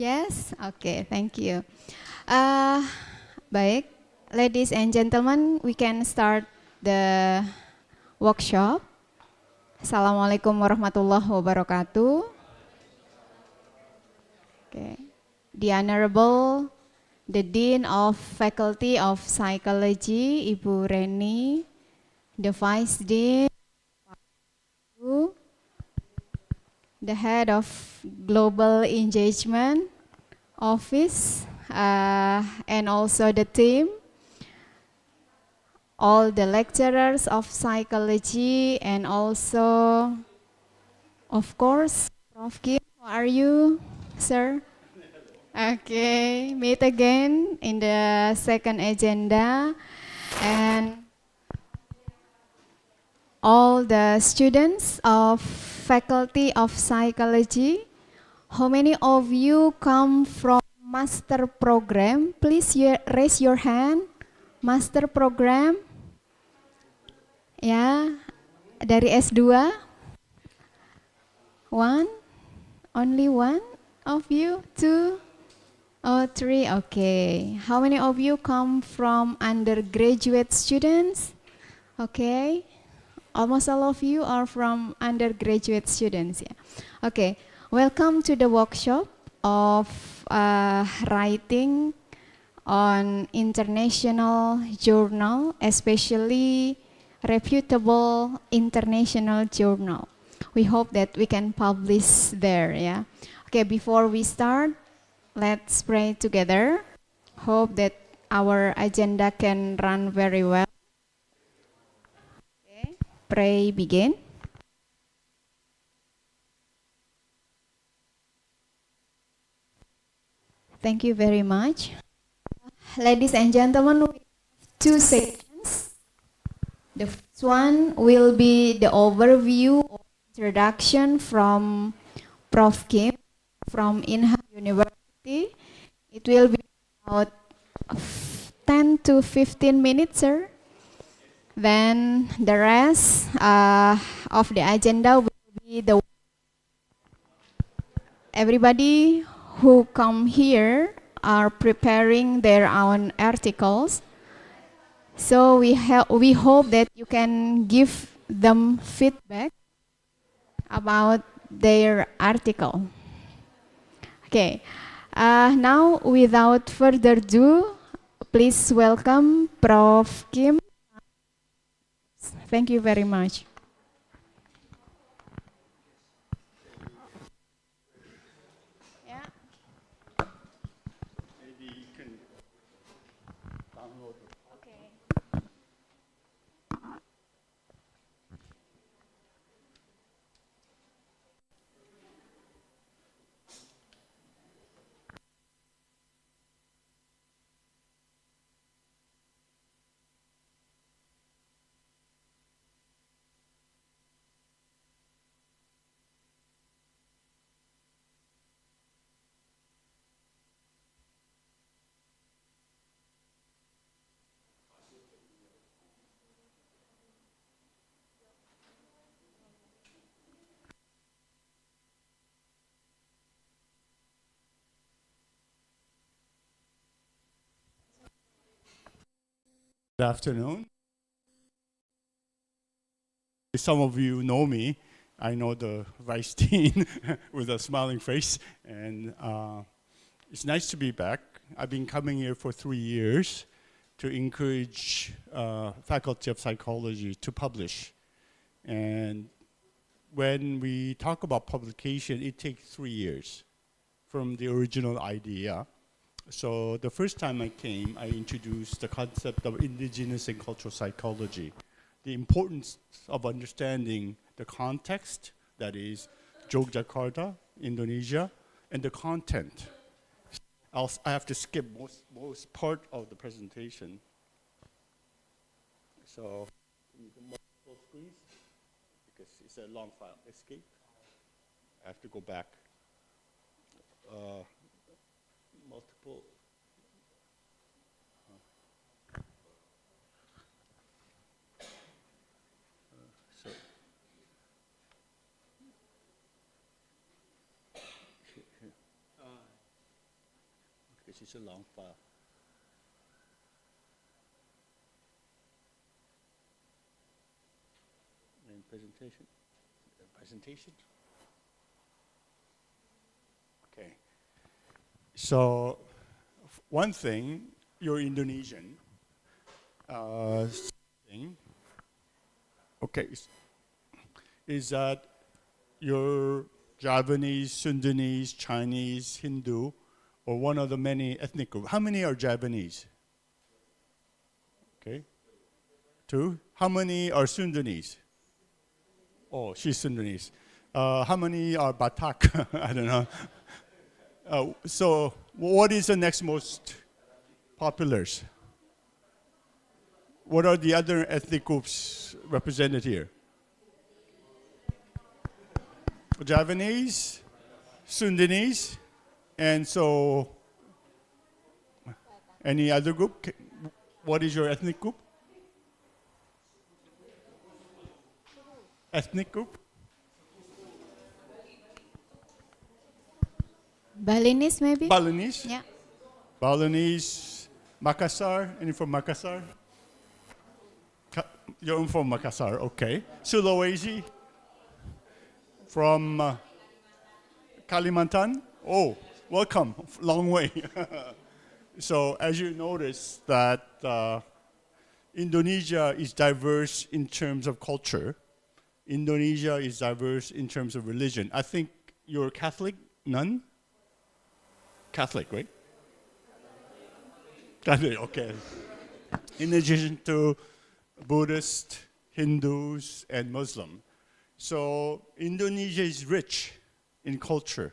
Yes, okay, thank you. Uh, Baik, ladies and gentlemen, we can start the workshop. Assalamualaikum warahmatullahi wabarakatuh. Okay. The Honorable, the Dean of Faculty of Psychology, Ibu Reni, the Vice Dean, the Head of Global Engagement Office, and also the team, all the lecturers of psychology, and also, of course, Prof. Kim, how are you, sir? Okay, meet again in the second agenda, and all the students of Faculty of Psychology. How many of you come from master program? Please raise your hand. Master program. Ya, dari S2. One? Only one of you? Two? Oh, three. Okay. How many of you come from undergraduate students? Okay. Almost all of you are from undergraduate students. Yeah. Okay. Welcome to the workshop of writing on international journal, especially reputable international journal. We hope that we can publish there. Yeah. Okay. Before we start, let's pray together. Hope that our agenda can run very well. Okay. Pray begin. Thank you very much. Ladies and gentlemen, we have two sections. The first one will be the overview or introduction from Prof. Kim from Inha University. It will be about 10 to 15 minutes, sir. Then the rest of the agenda will be the everybody who come here are preparing their own articles. So we hope that you can give them feedback about their article. Okay. Now without further ado, please welcome Prof. Kim. Thank you very much. Yeah. Maybe you can download it. Okay. Good afternoon. Some of you know me. I know the Vice Dean with a smiling face, and it's nice to be back. I've been coming here for 3 years to encourage Faculty of Psychology to publish. And when we talk about publication, it takes 3 years from the original idea. So the first time I came, I introduced the concept of indigenous and cultural psychology, the importance of understanding the context, that is Yogyakarta, Indonesia, and the content. I have to skip most part of the presentation. So, multiple screens, because it's a long file. Escape. I have to go back. Multiple. So. This is a long file. And presentation. Presentation. Okay. So, one thing, you're Indonesian. Thing, okay, is that you're Javanese, Sundanese, Chinese, Hindu, or one of the many ethnic groups. How many are Javanese? Okay. 2. How many are Sundanese? Oh, she's Sundanese. How many are Batak? I don't know. So, what is the next most popular? What are the other ethnic groups represented here? Javanese, Sundanese, and so any other group? What is your ethnic group? Ethnic group? Balinese maybe? Balinese? Yeah. Balinese, Makassar, any from Makassar? You're from Makassar, okay. Sulawesi? From Kalimantan? Oh, welcome, long way. So as you notice that Indonesia is diverse in terms of culture. Indonesia is diverse in terms of religion. I think you're Catholic, nun? Catholic, right? Catholic, okay. In addition to Buddhist, Hindus, and Muslim. So Indonesia is rich in culture,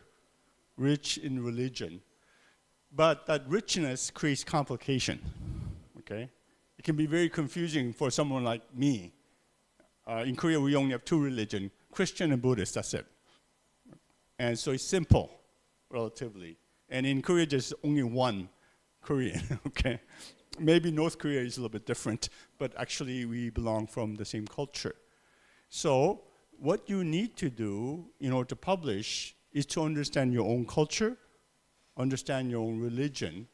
rich in religion. But that richness creates complication, okay? It can be very confusing for someone like me. In Korea, we only have 2 religions, Christian and Buddhist, that's it. And so it's simple, relatively. And in Korea, there's only one Korean, okay? Maybe North Korea is a little bit different, but actually we belong from the same culture. So what you need to do in order to publish is to understand your own culture, understand your own religion,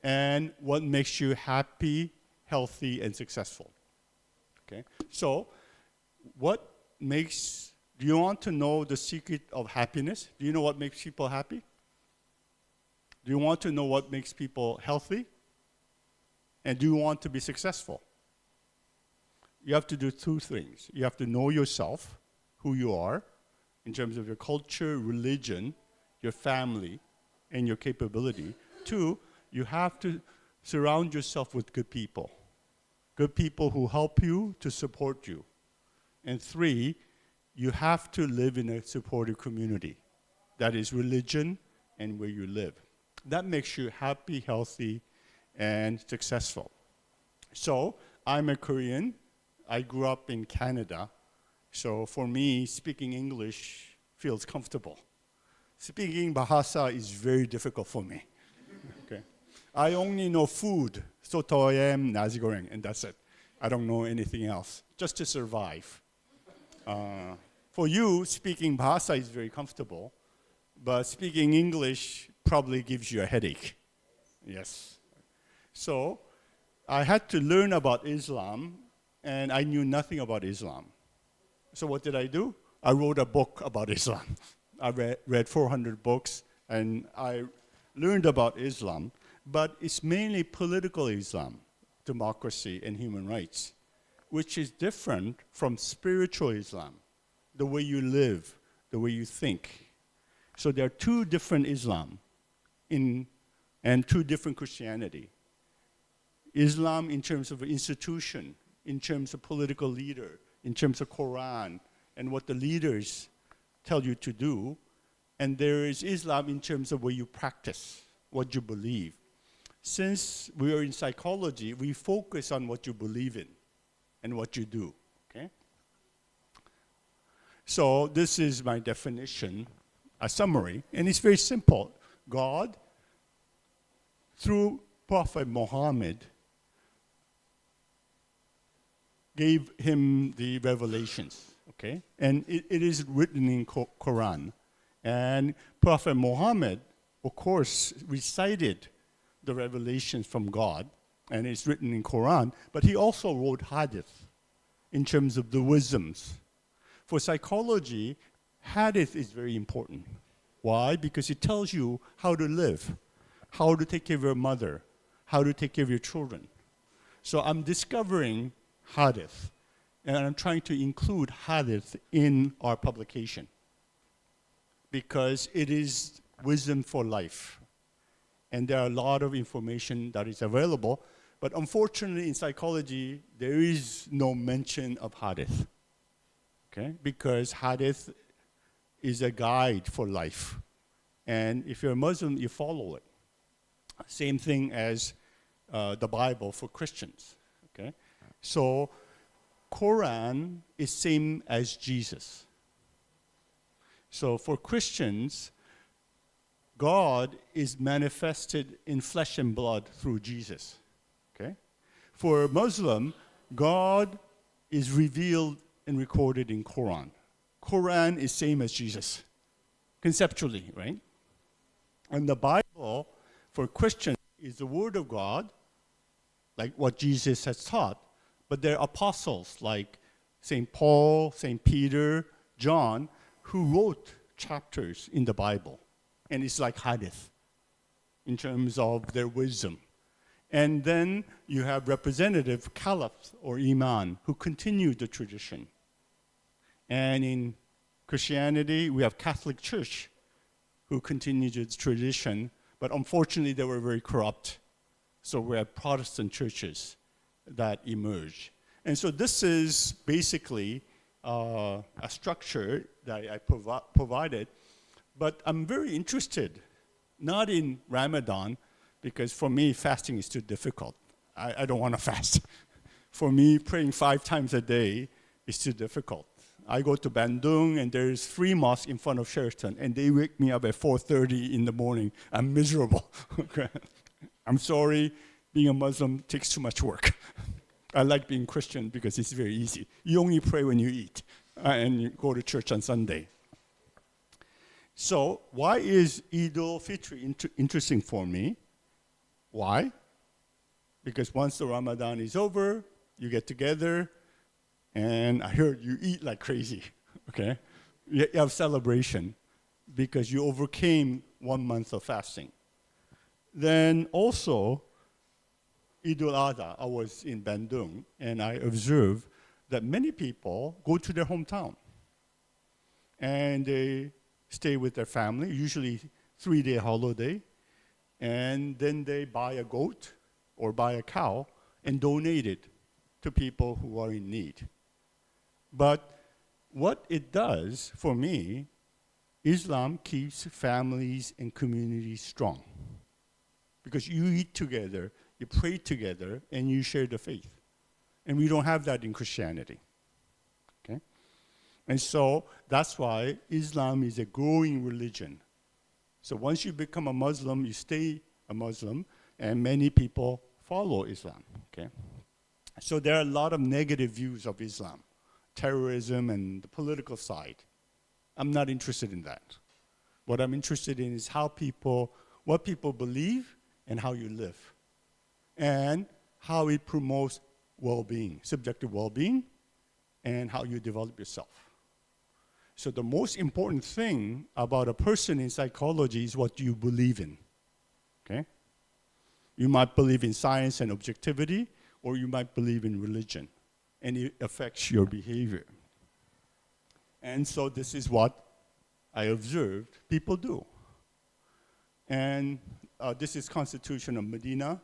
and what makes you happy, healthy, and successful. Okay? So do you want to know the secret of happiness? Do you know what makes people happy? Do you want to know what makes people healthy? And do you want to be successful? You have to do 2 things. You have to know yourself, who you are, in terms of your culture, religion, your family, and your capability. 2, you have to surround yourself with good people who help you, to support you. And 3, you have to live in a supportive community. That is religion and where you live. That makes you happy, healthy, and successful. So I'm a Korean. I grew up in Canada. So for me, speaking English feels comfortable. Speaking Bahasa is very difficult for me. Okay. I only know food, soto ayam, nasi goreng, and that's it. I don't know anything else, just to survive. For you, speaking Bahasa is very comfortable, but speaking English probably gives you a headache. Yes. So I had to learn about Islam, and I knew nothing about Islam. So what did I do? I wrote a book about Islam. I read 400 books, and I learned about Islam, but it's mainly political Islam, democracy and human rights, which is different from spiritual Islam, the way you live, the way you think. So there are 2 different Islam and 2 different Christianity. Islam in terms of institution, in terms of political leader, in terms of Quran, and what the leaders tell you to do. And there is Islam in terms of what you practice, what you believe. Since we are in psychology, we focus on what you believe in and what you do, okay? So this is my definition, a summary, and it's very simple. God, through Prophet Muhammad, gave him the revelations, okay? And it is written in Quran. And Prophet Muhammad of course, recited the revelations from God, and it's written in Quran, but he also wrote hadith in terms of the wisdoms. For psychology, hadith is very important. Why? Because it tells you how to live, how to take care of your mother, how to take care of your children. So I'm discovering hadith, and I'm trying to include hadith in our publication because it is wisdom for life. And there are a lot of information that is available, but unfortunately in psychology, there is no mention of hadith, okay? Because hadith is a guide for life. And if you're a Muslim, you follow it. Same thing as the Bible for Christians, okay? So Quran is same as Jesus. So for Christians, God is manifested in flesh and blood through Jesus, okay? For a Muslim, God is revealed and recorded in Quran. Quran is same as Jesus, conceptually, right? And the Bible for Christians is the Word of God, like what Jesus has taught, but there are apostles like St. Paul, St. Peter, John, who wrote chapters in the Bible. And it's like hadith in terms of their wisdom. And then you have representative caliphs or imam who continue the tradition. And in Christianity, we have Catholic Church who continue the tradition, but unfortunately they were very corrupt. So we have Protestant churches that emerge. And so this is basically a structure that I provided. But I'm very interested, not in Ramadan, because for me, fasting is too difficult. I don't want to fast. For me, praying 5 times a day is too difficult. I go to Bandung, and there's 3 mosques in front of Sheraton, and they wake me up at 4:30 in the morning. I'm miserable. Okay? I'm sorry, being a Muslim takes too much work. I like being Christian because it's very easy. You only pray when you eat, and you go to church on Sunday. So why is Eid al-Fitr interesting for me? Why? Because once the Ramadan is over, you get together, and I heard you eat like crazy, okay? You have celebration because you overcame 1 month of fasting. Then also, Eid al-Adha, I was in Bandung, and I observed that many people go to their hometown, and they stay with their family, usually 3-day holiday, and then they buy a goat or buy a cow and donate it to people who are in need. But what it does for me, Islam keeps families and communities strong. Because you eat together, you pray together, and you share the faith. And we don't have that in Christianity. Okay? And so that's why Islam is a growing religion. So once you become a Muslim, you stay a Muslim, and many people follow Islam. Okay? So there are a lot of negative views of Islam, terrorism and the political side. I'm not interested in that. What I'm interested in is what people believe and how you live, and how it promotes well-being, subjective well-being, and how you develop yourself. So the most important thing about a person in psychology is what you believe in, okay? You might believe in science and objectivity, or you might believe in religion, and it affects your behavior. And so this is what I observed people do. And this is Constitution of Medina.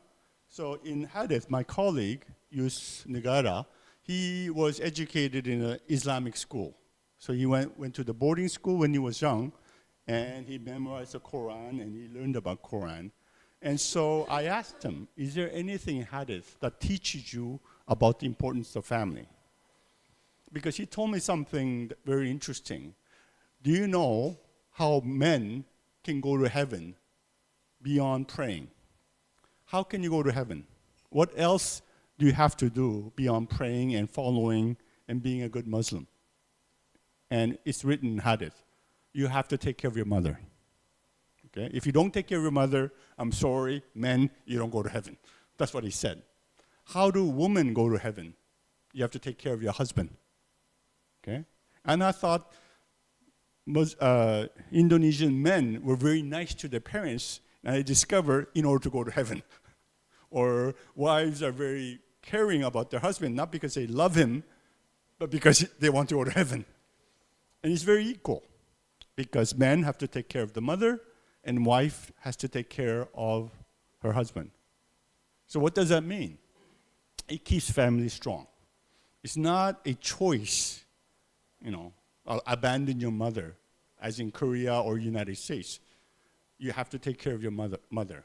So in Hadith, my colleague, Yus Negara, he was educated in an Islamic school. So he went to the boarding school when he was young, and he memorized the Quran, and he learned about Quran. And so I asked him, is there anything in Hadith that teaches you about the importance of family? Because he told me something very interesting. Do you know how men can go to heaven beyond praying? How can you go to heaven? What else do you have to do beyond praying and following and being a good Muslim? And it's written in Hadith. You have to take care of your mother. Okay? If you don't take care of your mother, I'm sorry, men, you don't go to heaven. That's what he said. How do women go to heaven? You have to take care of your husband. Okay? And I thought Indonesian men were very nice to their parents, and I discovered in order to go to heaven. Or wives are very caring about their husband, not because they love him, but because they want to go to heaven. And it's very equal, because men have to take care of the mother, and wife has to take care of her husband. So what does that mean? It keeps family strong. It's not a choice, abandon your mother, as in Korea or United States. You have to take care of your mother.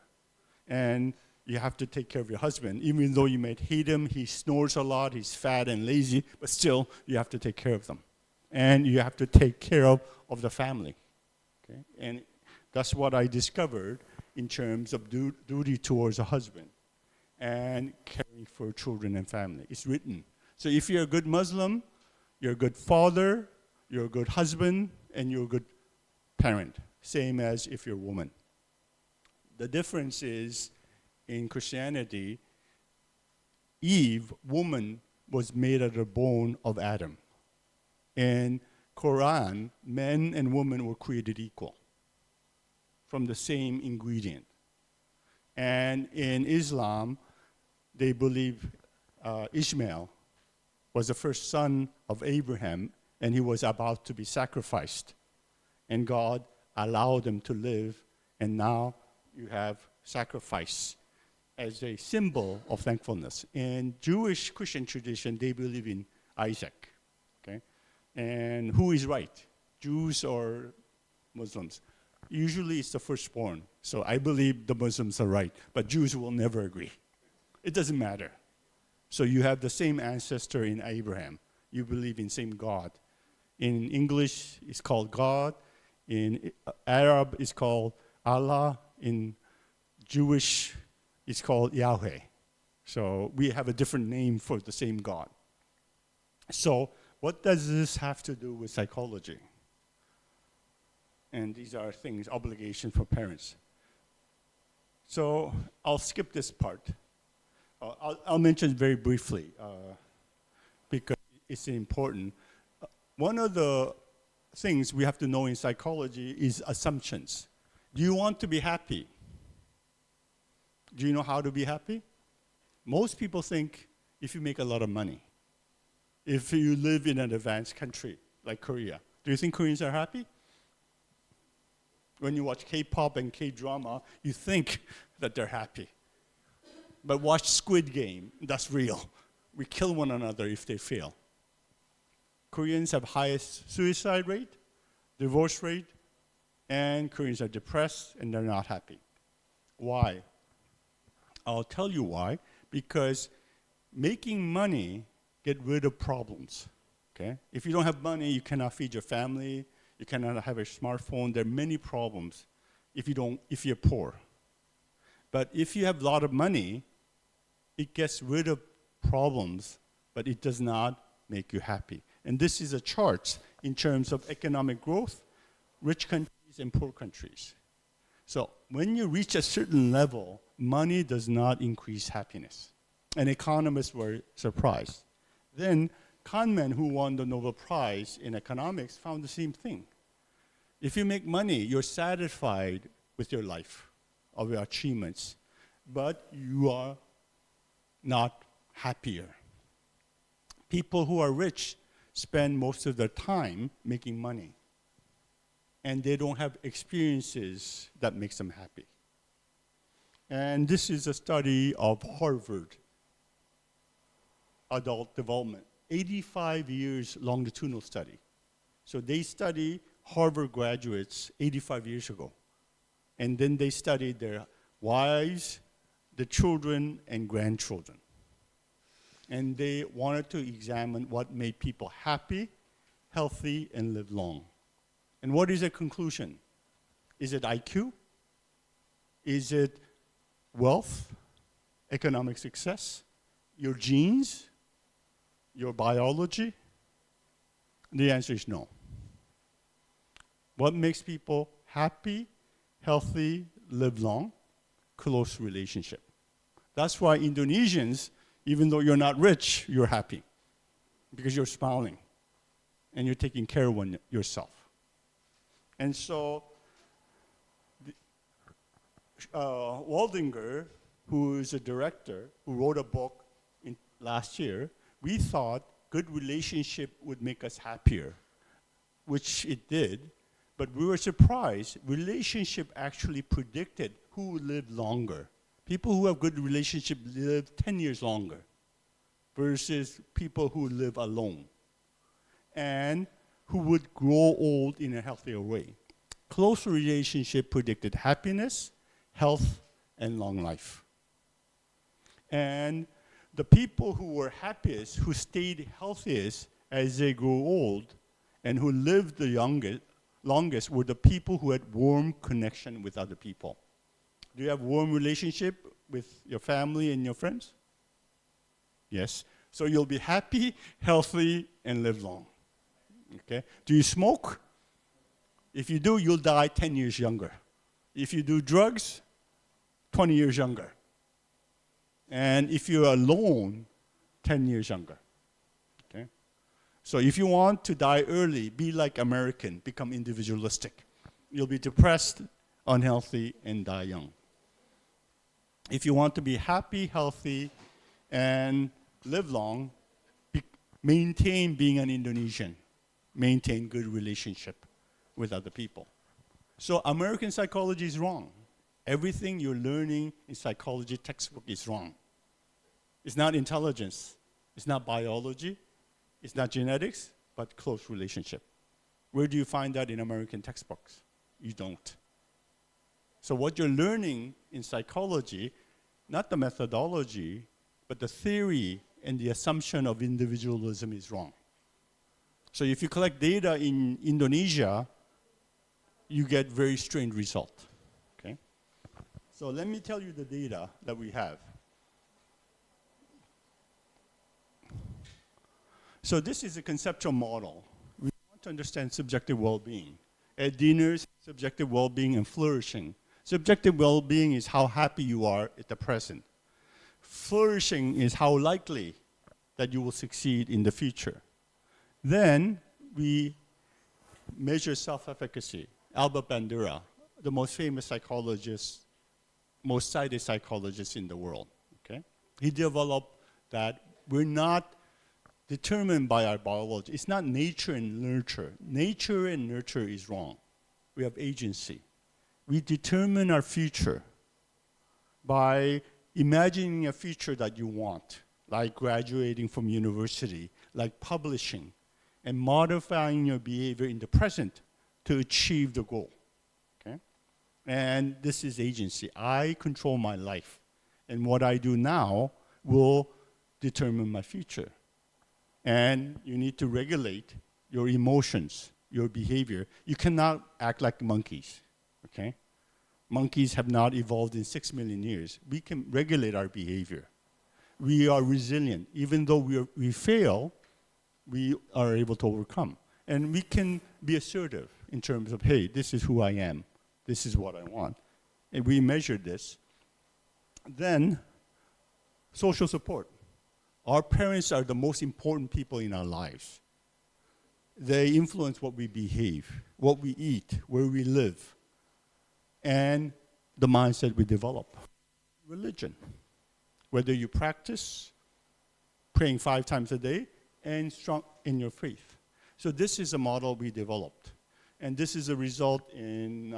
And you have to take care of your husband. Even though you might hate him, he snores a lot, he's fat and lazy, but still, you have to take care of them. And you have to take care of the family. Okay? And that's what I discovered in terms of duty towards a husband and caring for children and family. It's written. So if you're a good Muslim, you're a good father, you're a good husband, and you're a good parent. Same as if you're a woman. The difference is, in Christianity, Eve, woman, was made out of the bone of Adam. In Quran, men and women were created equal from the same ingredient. And in Islam, they believe Ishmael was the first son of Abraham, and he was about to be sacrificed. And God allowed him to live, and now you have sacrifice as a symbol of thankfulness. In Jewish Christian tradition, they believe in Isaac. Okay? And who is right, Jews or Muslims? Usually it's the firstborn. So I believe the Muslims are right, but Jews will never agree. It doesn't matter. So you have the same ancestor in Abraham. You believe in same God. In English, it's called God. In Arab, it's called Allah. In Jewish, it's called Yahweh. So we have a different name for the same God. So what does this have to do with psychology? And these are things, obligations for parents. So I'll skip this part. I'll mention very briefly because it's important. One of the things we have to know in psychology is assumptions. Do you want to be happy? Do you know how to be happy? Most people think if you make a lot of money, if you live in an advanced country like Korea, do you think Koreans are happy? When you watch K-pop and K-drama, you think that they're happy. But watch Squid Game, that's real. We kill one another if they fail. Koreans have highest suicide rate, divorce rate, and Koreans are depressed and they're not happy. Why? I'll tell you why. Because making money get rid of problems. Okay? If you don't have money, you cannot feed your family, you cannot have a smartphone. There are many problems if you're poor. But if you have a lot of money, it gets rid of problems, but it does not make you happy. And this is a chart in terms of economic growth, rich countries and poor countries. So when you reach a certain level, money does not increase happiness. And economists were surprised. Then Kahneman, who won the Nobel Prize in economics, found the same thing. If you make money, you're satisfied with your life, of your achievements, but you are not happier. People who are rich spend most of their time making money, and they don't have experiences that makes them happy. And this is a study of Harvard adult development, 85 years longitudinal study. So they study Harvard graduates 85 years ago. And then they studied their wives, the children, and grandchildren. And they wanted to examine what made people happy, healthy, and live long. And what is the conclusion? Is it IQ? Is it wealth, economic success, your genes, your biology? The answer is no. What makes people happy, healthy, live long, close relationship. That's why Indonesians, even though you're not rich, you're happy because you're smiling and you're taking care of yourself. And so, Waldinger, who is a director, who wrote a book last year, we thought good relationship would make us happier, which it did, but we were surprised. Relationship actually predicted who would live longer. People who have good relationship live 10 years longer versus people who live alone and who would grow old in a healthier way. Close relationship predicted happiness, health, and long life. And the people who were happiest, who stayed healthiest as they grew old, and who lived the longest were the people who had warm connection with other people. Do you have warm relationship with your family and your friends? Yes. So you'll be happy, healthy, and live long. Okay. Do you smoke? If you do, you'll die 10 years younger. If you do drugs, 20 years younger. And if you're alone, 10 years younger. Okay? So if you want to die early, be like American, become individualistic. You'll be depressed, unhealthy, and die young. If you want to be happy, healthy, and live long, maintain being an Indonesian. Maintain good relationship with other people. So American psychology is wrong. Everything you're learning in psychology textbook is wrong. It's not intelligence. It's not biology. It's not genetics, but close relationship. Where do you find that in American textbooks? You don't. So what you're learning in psychology, not the methodology, but the theory and the assumption of individualism is wrong. So if you collect data in Indonesia, you get very strange result. Okay? So let me tell you the data that we have. So this is a conceptual model. We want to understand subjective well-being. At dinners, subjective well-being and flourishing. Subjective well-being is how happy you are at the present. Flourishing is how likely that you will succeed in the future. Then we measure self-efficacy. Albert Bandura, the most famous psychologist, most cited psychologist in the world. Okay? He developed that we're not determined by our biology. It's not nature and nurture. Nature and nurture is wrong. We have agency. We determine our future by imagining a future that you want, like graduating from university, like publishing, and modifying your behavior in the present to achieve the goal. Okay? And this is agency. I control my life. And what I do now will determine my future. And you need to regulate your emotions, your behavior. You cannot act like monkeys. Okay? Monkeys have not evolved in 6 million years. We can regulate our behavior. We are resilient. Even though we fail, we are able to overcome. And we can be assertive in terms of, hey, this is who I am. This is what I want. And we measure this. Then, social support. Our parents are the most important people in our lives. They influence what we behave, what we eat, where we live, and the mindset we develop. Religion. Whether you practice praying 5 times a day and strong in your faith. So this is a model we developed. And this is a result in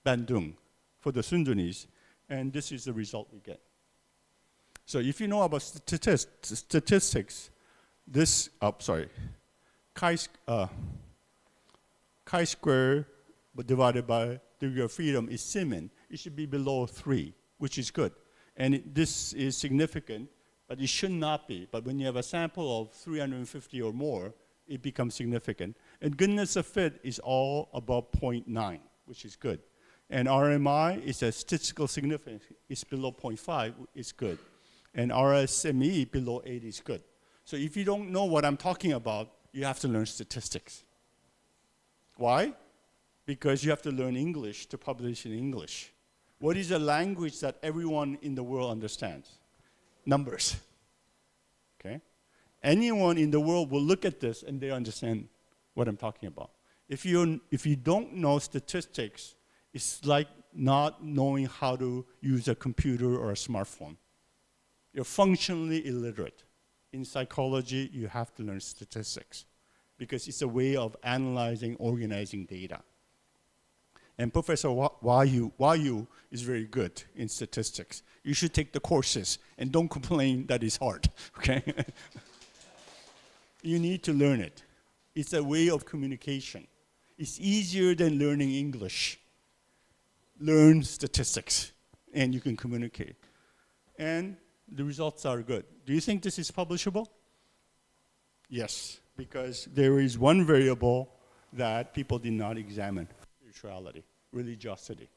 Bandung for the Sundanese. And this is the result we get. So if you know about statistics, this, chi-square divided by degree of freedom is Siemens. It should be below 3, which is good. And this is significant, but it should not be. But when you have a sample of 350 or more, it becomes significant. And goodness of fit is all above 0.9, which is good. And RMI is a statistical significance. It's below 0.5, it's good. And RSME below 8 is good. So if you don't know what I'm talking about, you have to learn statistics. Why? because you have to learn English to publish in English. What is a language that everyone in the world understands? Numbers. Okay? Anyone in the world will look at this and they understand what I'm talking about. If you don't know statistics, it's like not knowing how to use a computer or a smartphone. You're functionally illiterate. In psychology, you have to learn statistics because it's a way of analyzing, organizing data. And Professor Wayu is very good in statistics. You should take the courses and don't complain that it's hard, okay? You need to learn it. It's a way of communication. It's easier than learning English. Learn statistics and you can communicate. And the results are good. Do you think this is publishable? Yes, because there is one variable that people did not examine. Spirituality, religiosity.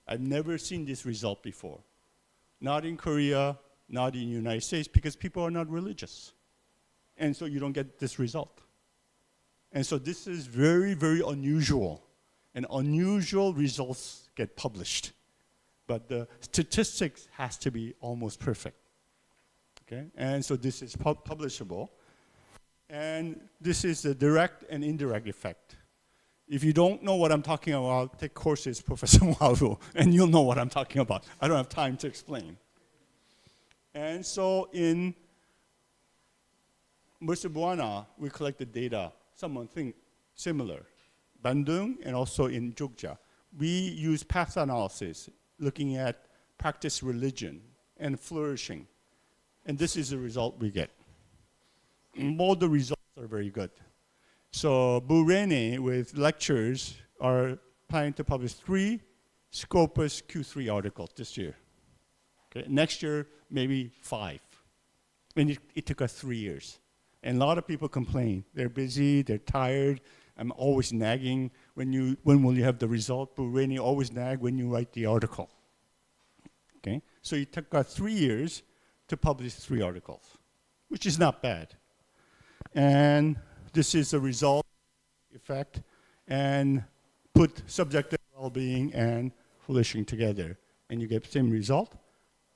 I've never seen this result before. Not in Korea, not in the United States, because people are not religious. And so you don't get this result. And so this is very, very unusual. And unusual results get published. But the statistics has to be almost perfect. Okay? And so this is publishable. And this is the direct and indirect effect. If you don't know what I'm talking about, take courses, Professor Waru, and you'll know what I'm talking about. I don't have time to explain. And so in Buana, we collected data, something similar. Bandung and also in Jogja. We use path analysis, looking at practice religion and flourishing. And this is the result we get. All the results are very good. So Burene with lectures are planning to publish 3 Scopus Q3 articles this year. Okay? Next year, maybe 5. And it took us 3 years. And a lot of people complain. They're busy, they're tired. I'm always nagging. When will you have the result? Burene always nag when you write the article. Okay? So it took us 3 years to publish 3 articles, which is not bad. And this is the result, effect, and put subjective well-being and flourishing together. And you get the same result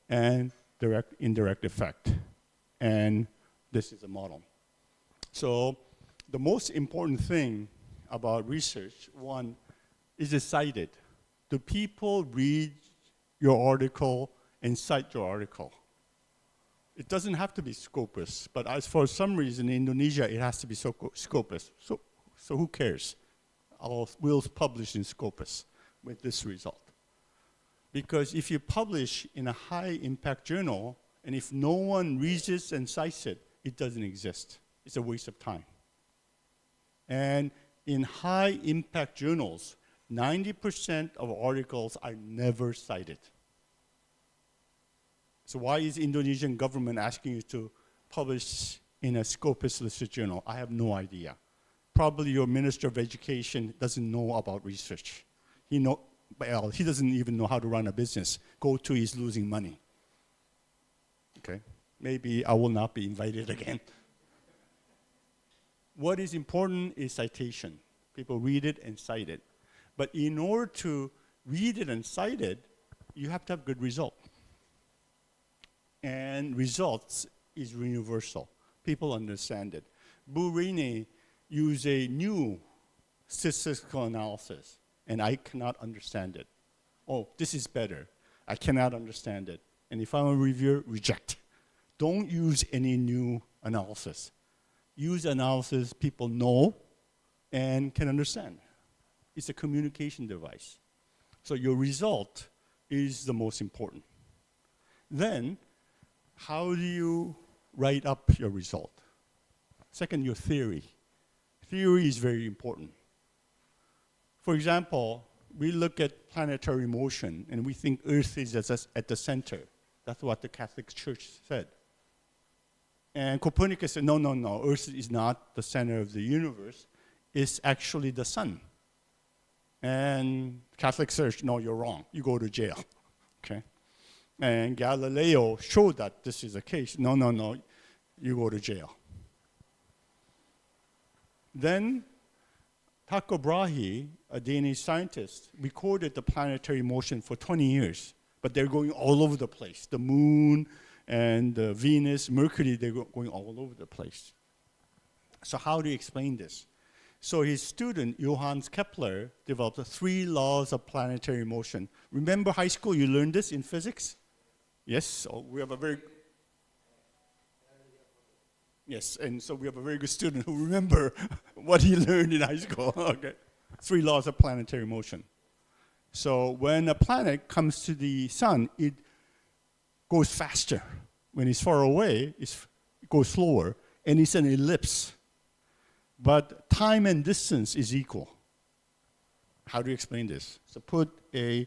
and direct, indirect effect. And this is a model. So the most important thing about research, one, is it cited? Do people read your article and cite your article? It doesn't have to be Scopus, but as for some reason in Indonesia, it has to be Scopus. So who cares? We'll publish in Scopus with this result. Because if you publish in a high-impact journal, and if no one reads it and cites it, it doesn't exist. It's a waste of time. And in high-impact journals, 90% of articles are never cited. So why is Indonesian government asking you to publish in a Scopus-listed journal? I have no idea. Probably your Minister of Education doesn't know about research. He doesn't even know how to run a business. Go-to is losing money. Okay, maybe I will not be invited again. What is important is citation. People read it and cite it. But in order to read it and cite it, you have to have good result. And results is universal. People understand it. Burene used a new statistical analysis, and I cannot understand it. Oh, this is better. I cannot understand it. And if I'm a reviewer, reject. Don't use any new analysis. Use analysis people know and can understand. It's a communication device. So your result is the most important. Then, how do you write up your result? Second, your theory. Theory is very important. For example, we look at planetary motion and we think Earth is at the center. That's what the Catholic Church said. And Copernicus said, no, Earth is not the center of the universe. It's actually the sun. And Catholic Church, no, you're wrong. You go to jail. Okay? And Galileo showed that this is the case. No, you go to jail. Then Tycho Brahe, a Danish scientist, recorded the planetary motion for 20 years, but they're going all over the place. The moon and Venus, Mercury, they're going all over the place. So how do you explain this? So his student, Johannes Kepler, developed the 3 laws of planetary motion. Remember high school, you learned this in physics? Yes, so we have a very... Yes, and so we have a very good student who remember what he learned in high school. Okay. 3 laws of planetary motion. So when a planet comes to the sun, it goes faster. When it's far away, it goes slower, and it's an ellipse. But time and distance is equal. How do you explain this? So put a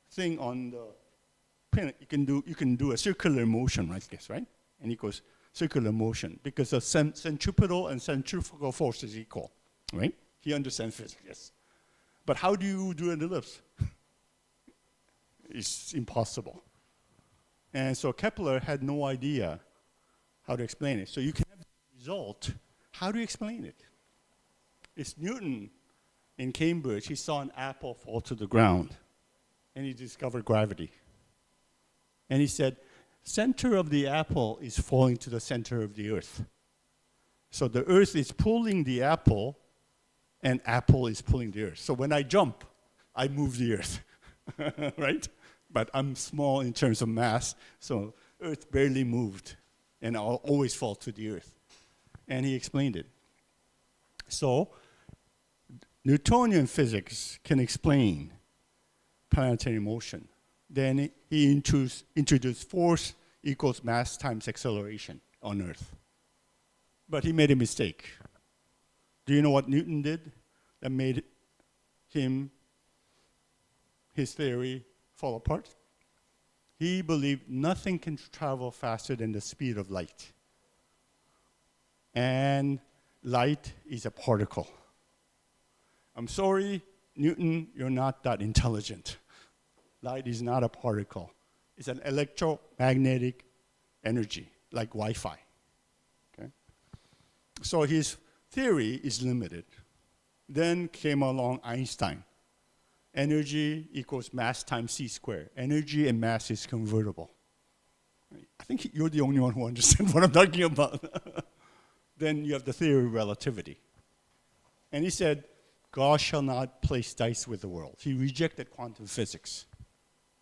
thing on the pin. You can do a circular motion like this, right? And it goes circular motion because the centripetal and centrifugal force is equal, right? He understands physics, yes. But how do you do an ellipse? It's impossible. And so Kepler had no idea how to explain it. So you can have the result. How do you explain it? It's Newton in Cambridge. He saw an apple fall to the ground, and he discovered gravity. And he said, center of the apple is falling to the center of the earth. So the earth is pulling the apple, and apple is pulling the earth. So when I jump, I move the earth, right? But I'm small in terms of mass, so earth barely moved, and I'll always fall to the earth. And he explained it. So Newtonian physics can explain planetary motion. Then he introduced force equals mass times acceleration on Earth. But he made a mistake. Do you know what Newton did that made his theory fall apart? He believed nothing can travel faster than the speed of light. And light is a particle. I'm sorry, Newton, you're not that intelligent. Light is not a particle. It's an electromagnetic energy, like Wi-Fi. Okay? So his theory is limited. Then came along Einstein. Energy equals mass times c squared. Energy and mass is convertible. I think you're the only one who understands what I'm talking about. Then you have the theory of relativity. And he said, God shall not place dice with the world. He rejected quantum physics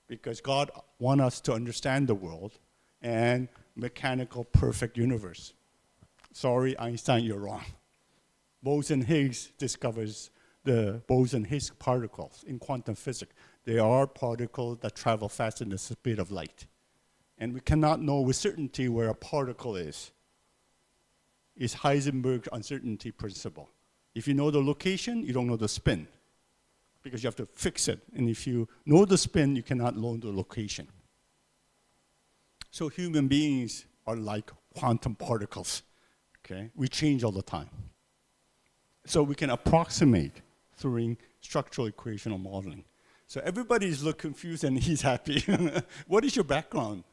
because God wants us to understand the world and mechanical perfect universe. Sorry, Einstein, you're wrong. Bose-Higgs discovers the Bose-Higgs particles in quantum physics. They are particles that travel faster than the speed of light. And we cannot know with certainty where a particle is. It's Heisenberg's uncertainty principle. If you know the location, you don't know the spin, because you have to fix it. And if you know the spin, you cannot know the location. So human beings are like quantum particles. Okay? We change all the time. So we can approximate through structural equational modeling. So everybody is look confused and he's happy. What is your background?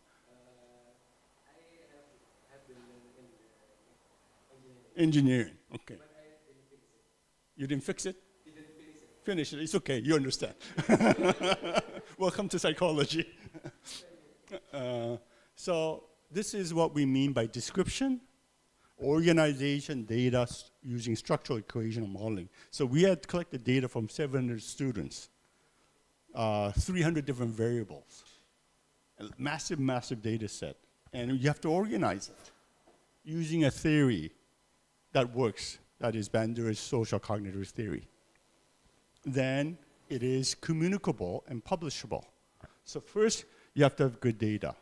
Engineering, okay. You didn't fix it? Finish it, it's okay, you understand. Welcome to psychology. So this is what we mean by description, organization, data using structural equational modeling. So we had collected data from 700 students, 300 different variables, a massive, massive data set. And you have to organize it using a theory that works, that is Bandura's social cognitive theory. Then it is communicable and publishable. So first, you have to have good data.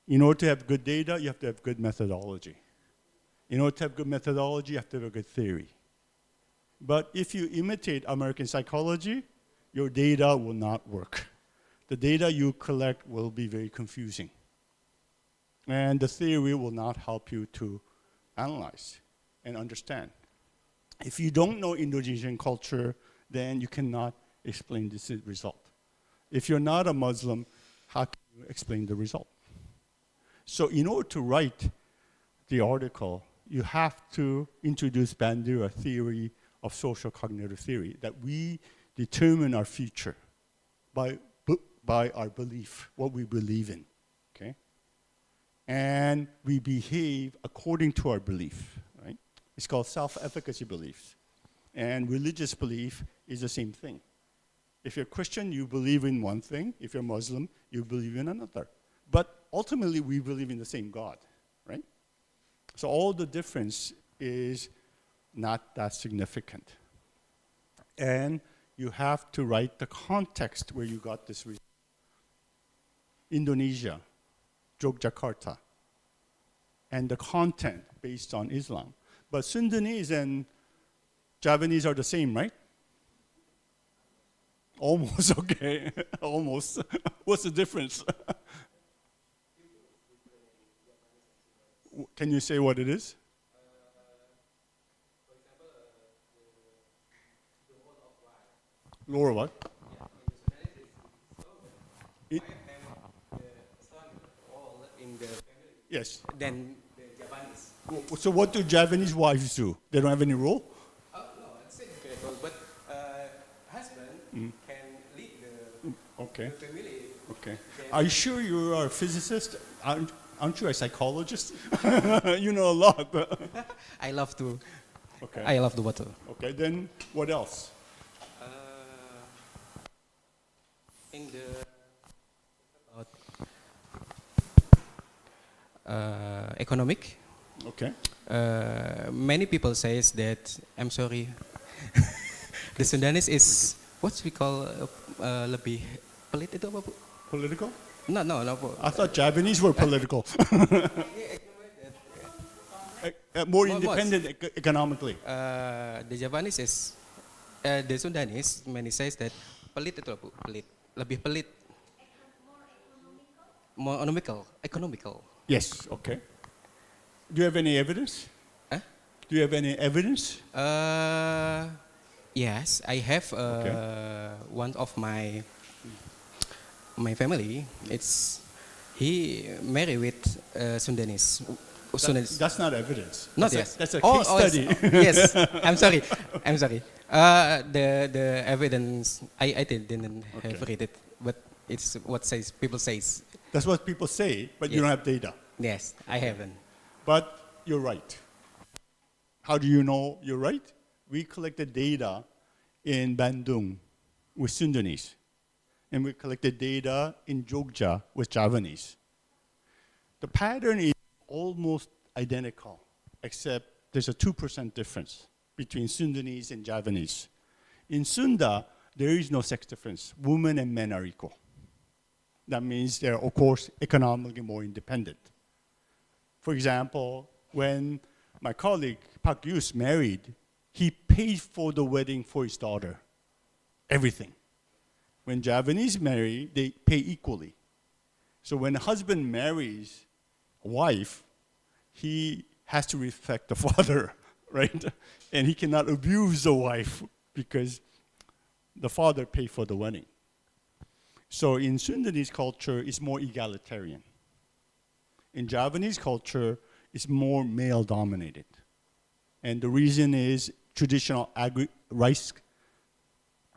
In order to have good data, you have to have good methodology. In order to have good methodology, you have to have a good theory. But if you imitate American psychology, your data will not work. The data you collect will be very confusing. And the theory will not help you to analyze and understand. If you don't know Indonesian culture, then you cannot explain this result. If you're not a Muslim, how can you explain the result? So in order to write the article, you have to introduce Bandura theory of social cognitive theory, that we determine our future by our belief, what we believe in, okay? And we behave according to our belief, right? It's called self-efficacy beliefs. And religious belief is the same thing. If you're Christian, you believe in one thing. If you're Muslim, you believe in another. But ultimately, we believe in the same God, right? So all the difference is not that significant. And you have to write the context where you got this result. Indonesia, Yogyakarta, and the content based on Islam. But Sundanese and Javanese are the same, right? Almost, okay. Almost. What's the difference? Can you say what it is? For example, the whole of why. Lower what? Yeah, in the Sudanese is so, why have the son all in the family Yes. than the Japanese? So what do Javanese wives do? They don't have any role? No, it's incredible, but husband can lead the Okay. family. Okay. Are you sure you are a physicist? Aren't you a psychologist? You know a lot. I love to. Okay. I love the water. Okay, then what else? In the economic, Okay. many people says that I'm sorry. The Sudanese is what we call lebih pelit itu apa Bu? Political? No, Bu. I thought Japanese were political. More independent economically. The Japanese is the Sudanese many says that pelit itu Bu, pelit. Lebih pelit. More economical. Yes, okay. Do you have any evidence? Huh? Do you have any evidence? Yes, I have one of my family. He married with Sundanese. That's not evidence. Not that's yes. That's a case study. Yes, I'm sorry. The evidence I didn't have read it, but it's what people says. That's what people say, but you Yes. don't have data. Yes, I haven't. But you're right. How do you know you're right? We collected data in Bandung with Sundanese, and we collected data in Jogja with Javanese. The pattern is almost identical, except there's a 2% difference between Sundanese and Javanese. In Sunda, there is no sex difference. Women and men are equal. That means they're, of course, economically more independent. For example, when my colleague Park Yus married, he paid for the wedding for his daughter, everything. When Javanese marry, they pay equally. So when a husband marries a wife, he has to respect the father, right? And he cannot abuse the wife because the father paid for the wedding. So in Sundanese culture, it's more egalitarian. In Javanese culture, it's more male-dominated. And the reason is traditional rice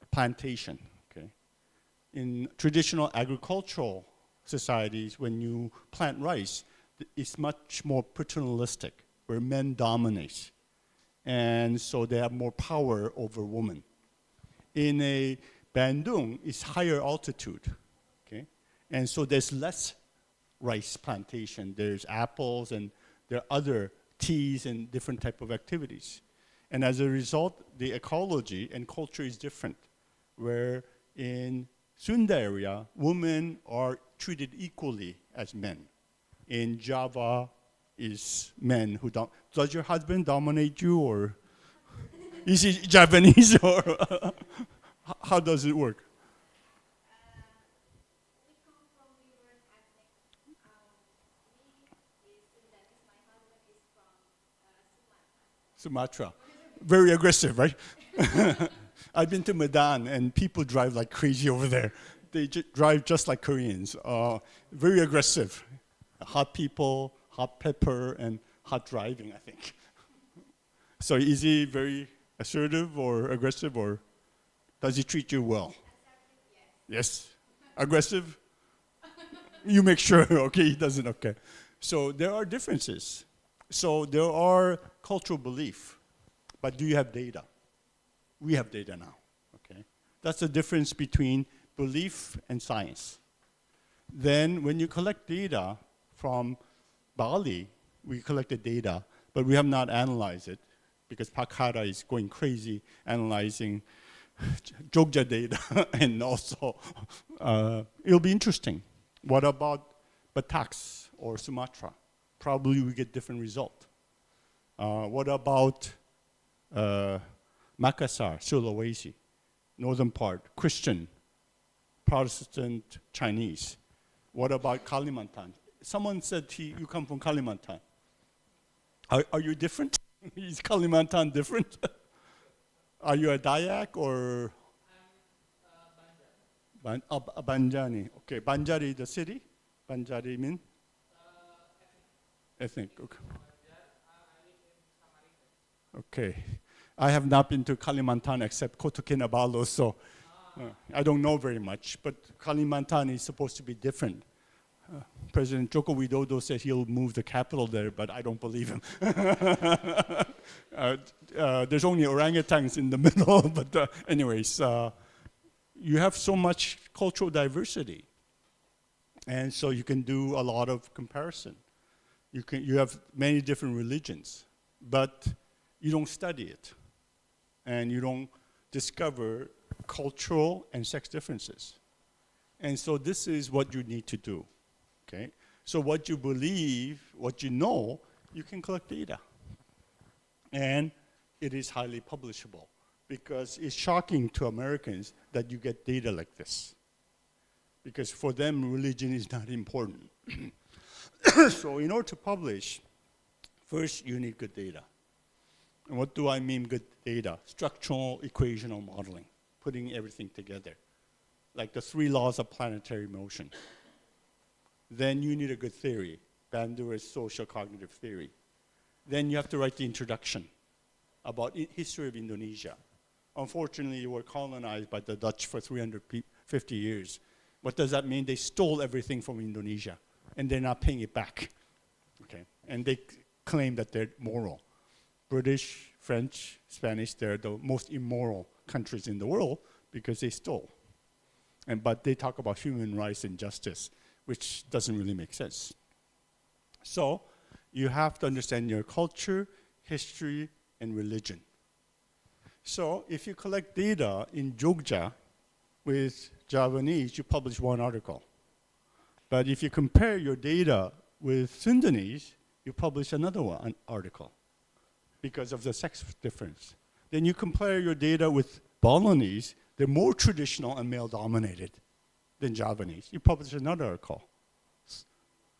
plantation. Okay? In traditional agricultural societies, when you plant rice, it's much more paternalistic, where men dominate. And so they have more power over women. In a Bandung, it's higher altitude, okay? And so there's less rice plantation. There's apples and there are other teas and different type of activities. And as a result, the ecology and culture is different, where in Sunda area, women are treated equally as men. In Java, is men who don't. Does your husband dominate you, or is he Japanese, or how does it work? We come from different ethnic. Me is Sudanese. My husband is from Sumatra. Sumatra. Very aggressive, right? I've been to Medan, and people drive like crazy over there. They drive just like Koreans. Very aggressive. Hot people, hot pepper, and hot driving, I think. So is he very Assertive or aggressive, or does he treat you well? Yes. Aggressive? You make sure, okay, he doesn't, okay. So there are differences. So there are cultural belief, but do you have data? We have data now, okay? That's the difference between belief and science. Then when you collect data from Bali, we collected data, but we have not analyzed it because Pakara is going crazy analyzing Jogja data and also it'll be interesting. What about Bataks or Sumatra? Probably we get different result. What about Makassar, Sulawesi, northern part, Christian, Protestant, Chinese? What about Kalimantan? Someone said you come from Kalimantan. Are you different? Is Kalimantan different? Are you a Dayak or? Banjani. Okay, Banjari, the city? Banjari mean? Ethnic. Okay. Okay. I have not been to Kalimantan except Kota Kinabalu, so I don't know very much. But Kalimantan is supposed to be different. President Joko Widodo said he'll move the capital there, but I don't believe him. There's only orangutans in the middle, but anyways, you have so much cultural diversity, and so you can do a lot of comparison. You have many different religions, but you don't study it, and you don't discover cultural and sex differences. And so this is what you need to do. Okay? So what you believe, what you know, you can collect data. And it is highly publishable because it's shocking to Americans that you get data like this. Because for them, religion is not important. So in order to publish, first you need good data. And what do I mean good data? Structural equational modeling, putting everything together. Like the 3 laws of planetary motion. Then you need a good theory, Bandura's social cognitive theory. Then you have to write the introduction about history of Indonesia. Unfortunately, you were colonized by the Dutch for 350 years. What does that mean? They stole everything from Indonesia, and they're not paying it back. Okay, and they claim that they're moral. British, French, Spanish, they're the most immoral countries in the world because they stole. But they talk about human rights and justice, which doesn't really make sense. So you have to understand your culture, history, and religion. So if you collect data in Jogja with Javanese, you publish 1 article. But if you compare your data with Sundanese, you publish another article because of the sex difference. Then you compare your data with Balinese, they're more traditional and male-dominated than Javanese. You publish another article.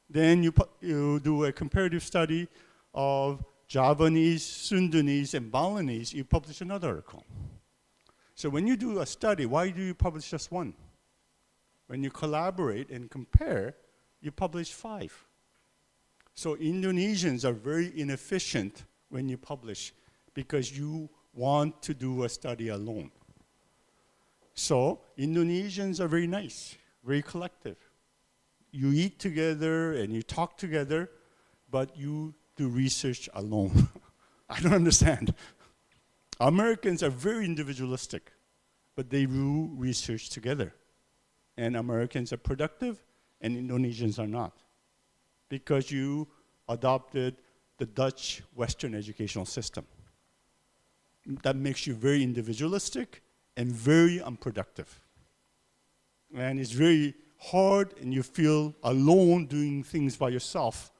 Then you do a comparative study of Javanese, Sundanese, and Balinese. You publish another article. So when you do a study, why do you publish just 1? When you collaborate and compare, you publish 5. So Indonesians are very inefficient when you publish because you want to do a study alone. So Indonesians are very nice, very collective. You eat together and you talk together, but you do research alone. I don't understand. Americans are very individualistic, but they do research together. And Americans are productive, and Indonesians are not. Because you adopted the Dutch Western educational system. That makes you very individualistic and very unproductive. And it's very hard, and you feel alone doing things by yourself,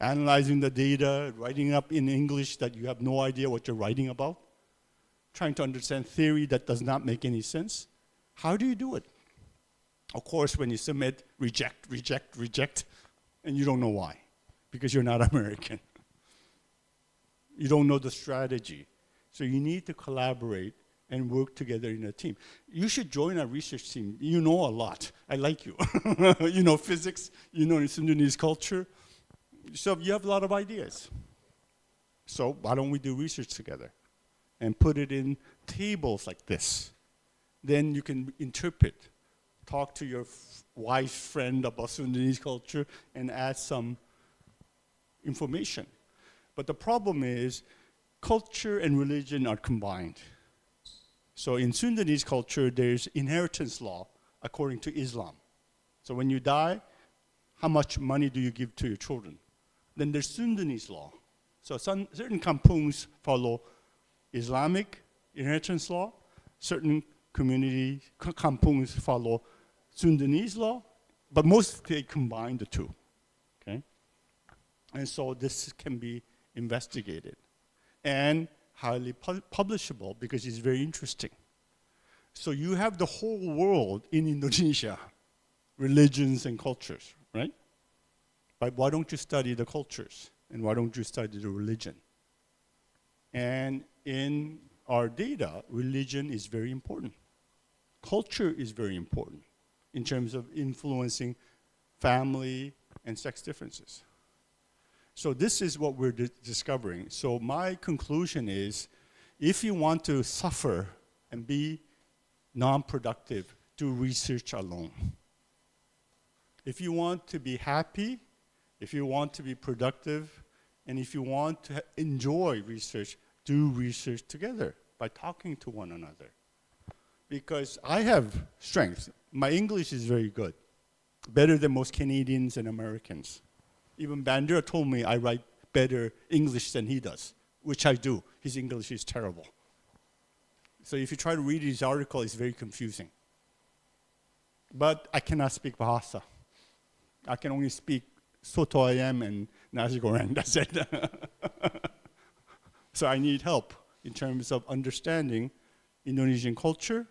analyzing the data, writing up in English that you have no idea what you're writing about, trying to understand theory that does not make any sense. How do you do it? Of course, when you submit, reject, reject, reject, and you don't know why, because you're not American. You don't know the strategy. So you need to collaborate and work together in a team. You should join our research team. You know a lot. I like you. You know physics, you know Sundanese culture. So you have a lot of ideas. So why don't we do research together? and put it in tables like this. Then you can interpret, talk to your wise friend about Sundanese culture and add some information. But the problem is culture and religion are combined. So in Sundanese culture, there's inheritance law according to Islam. So when you die, how much money do you give to your children? Then there's Sundanese law. So certain kampungs follow Islamic inheritance law, certain community kampungs follow Sundanese law, but mostly they combine the two, okay? And so this can be investigated and highly publishable because it's very interesting. So you have the whole world in Indonesia, religions and cultures, right? But why don't you study the cultures? And why don't you study the religion? And in our data, religion is very important. Culture is very important in terms of influencing family and sex differences. So this is what we're discovering. So my conclusion is, if you want to suffer and be non-productive, do research alone. If you want to be happy, if you want to be productive, and if you want to enjoy research, do research together by talking to one another. Because I have strengths. My English is very good, better than most Canadians and Americans. Even Bandura told me I write better English than he does, which I do. His English is terrible. So if you try to read his article, it's very confusing. But I cannot speak Bahasa. I can only speak Soto Ayam and Nasi Goreng, that's it. So I need help in terms of understanding Indonesian culture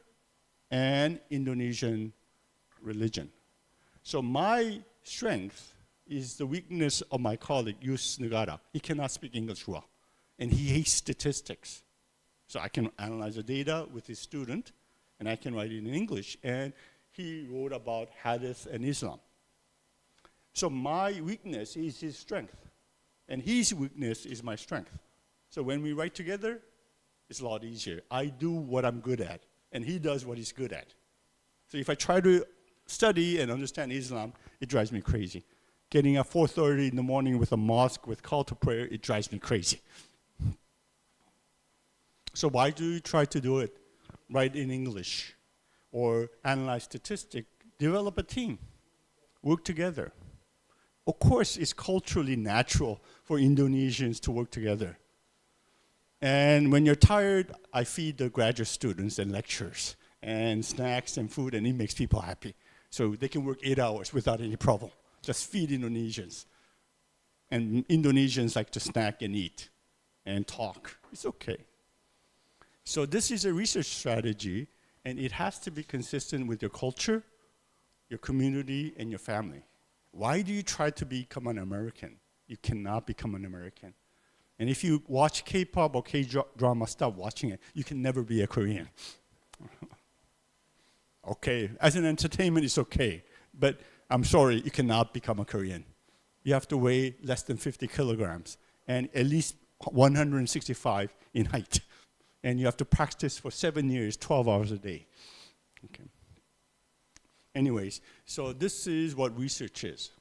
and Indonesian religion. So my strength is the weakness of my colleague, Yus Negara. He cannot speak English well, and he hates statistics. So I can analyze the data with his student, and I can write it in English, and he wrote about Hadith and Islam. So my weakness is his strength, and his weakness is my strength. So when we write together, it's a lot easier. I do what I'm good at, and he does what he's good at. So if I try to study and understand Islam, it drives me crazy. Getting up 4:30 in the morning with a mosque with call to prayer, it drives me crazy. So why do you try to do it? Write in English or analyze statistics, develop a team, work together. Of course, it's culturally natural for Indonesians to work together. And when you're tired, I feed the graduate students and lecturers and snacks and food, and it makes people happy. So they can work 8 hours without any problem. Just feed Indonesians. And Indonesians like to snack and eat and talk. It's okay. So this is a research strategy, and it has to be consistent with your culture, your community, and your family. Why do you try to become an American? You cannot become an American. And if you watch K-pop or K-drama, stop watching it. You can never be a Korean. Okay, as an entertainment, it's okay. But I'm sorry, you cannot become a Korean. You have to weigh less than 50 kilograms and at least 165 in height. And you have to practice for 7 years, 12 hours a day. Okay. Anyways, so this is what research is.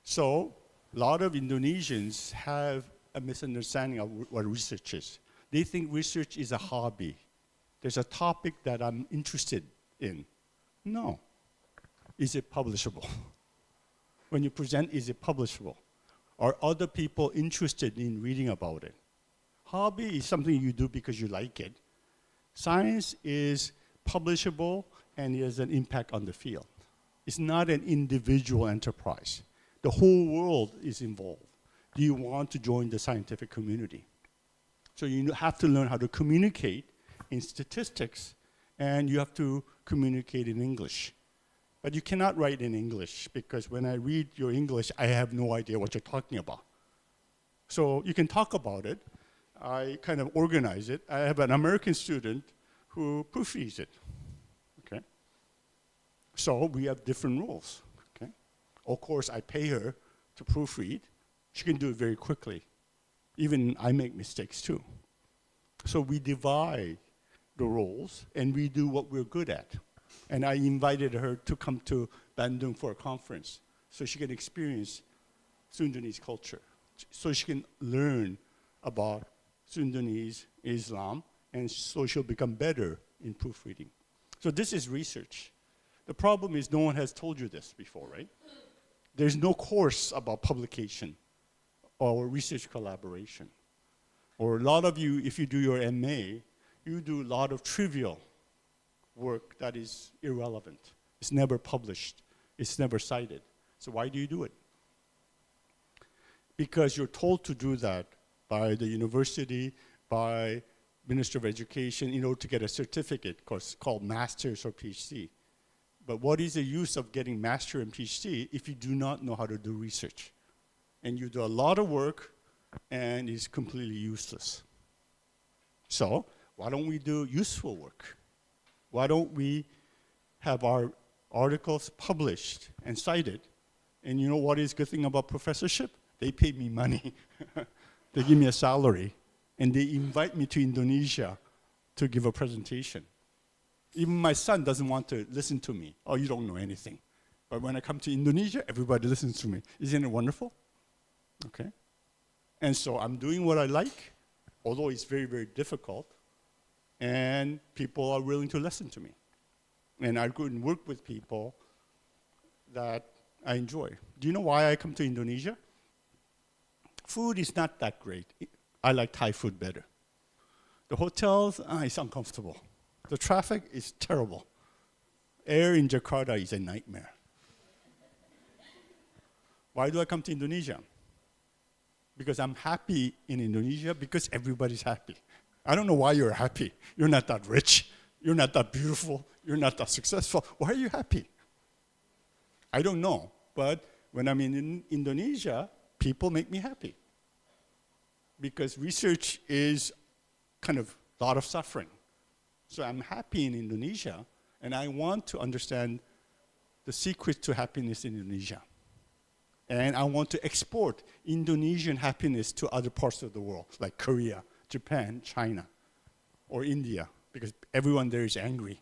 So a lot of Indonesians have a misunderstanding of what research is. They think research is a hobby. There's a topic that I'm interested in. No. Is it publishable? When you present, is it publishable? Are other people interested in reading about it? Hobby is something you do because you like it. Science is publishable and it has an impact on the field. It's not an individual enterprise. The whole world is involved. Do you want to join the scientific community? So you have to learn how to communicate in statistics, and you have to communicate in English. But you cannot write in English, because when I read your English, I have no idea what you're talking about. So you can talk about it. I kind of organize it. I have an American student who proofreads it. Okay? So we have different rules. Okay? Of course, I pay her to proofread. She can do it very quickly. Even I make mistakes too. So we divide the roles, and we do what we're good at. And I invited her to come to Bandung for a conference so she can experience Sundanese culture, so she can learn about Sundanese Islam, and so she'll become better in proofreading. So this is research. The problem is no one has told you this before, right? There's no course about publication or research collaboration. Or a lot of you, if you do your MA, you do a lot of trivial work that is irrelevant. It's never published. It's never cited. So why do you do it? Because you're told to do that by the university, by Minister of Education, in order to get a certificate called Master's or PhD. But what is the use of getting Master and PhD if you do not know how to do research? And you do a lot of work, and it's completely useless. So why don't we do useful work? Why don't we have our articles published and cited? And you know what is good thing about professorship? They pay me money. They give me a salary, and they invite me to Indonesia to give a presentation. Even my son doesn't want to listen to me. Oh, you don't know anything. But when I come to Indonesia, everybody listens to me. Isn't it wonderful? Okay. And so I'm doing what I like, although it's very, very difficult, and people are willing to listen to me. And I go and work with people that I enjoy. Do you know why I come to Indonesia? Food is not that great. I like Thai food better. The hotels, it's uncomfortable. The traffic is terrible. Air in Jakarta is a nightmare. Why do I come to Indonesia? Because I'm happy in Indonesia because everybody's happy. I don't know why you're happy. You're not that rich. You're not that beautiful. You're not that successful. Why are you happy? I don't know. But when I'm in Indonesia, people make me happy. Because research is kind of a lot of suffering. So I'm happy in Indonesia, and I want to understand the secret to happiness in Indonesia. And I want to export Indonesian happiness to other parts of the world, like Korea, Japan, China, or India, because everyone there is angry.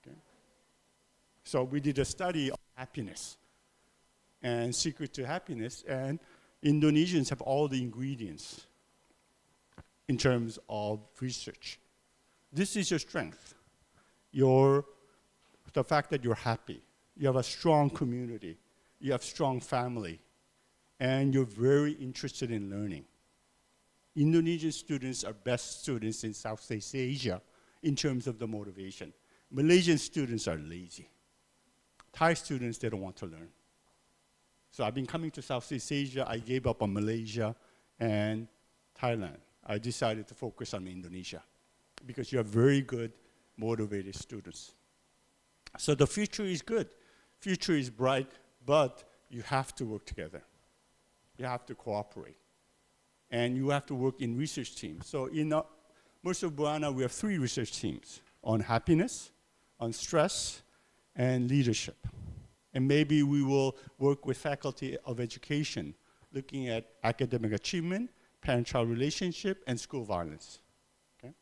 Okay? So we did a study of happiness and secret to happiness, and Indonesians have all the ingredients in terms of research. This is your strength. The fact that you're happy. You have a strong community. You have strong family. And you're very interested in learning. Indonesian students are best students in Southeast Asia in terms of the motivation. Malaysian students are lazy. Thai students, they don't want to learn. So I've been coming to Southeast Asia. I gave up on Malaysia and Thailand. I decided to focus on Indonesia because you have very good, motivated students. So the future is good. Future is bright, but you have to work together. You have to cooperate. And you have to work in research teams. So in Menemukan Buana, we have 3 research teams on happiness, on stress, and leadership. And maybe we will work with faculty of education, looking at academic achievement, parent-child relationship, and school violence. Okay?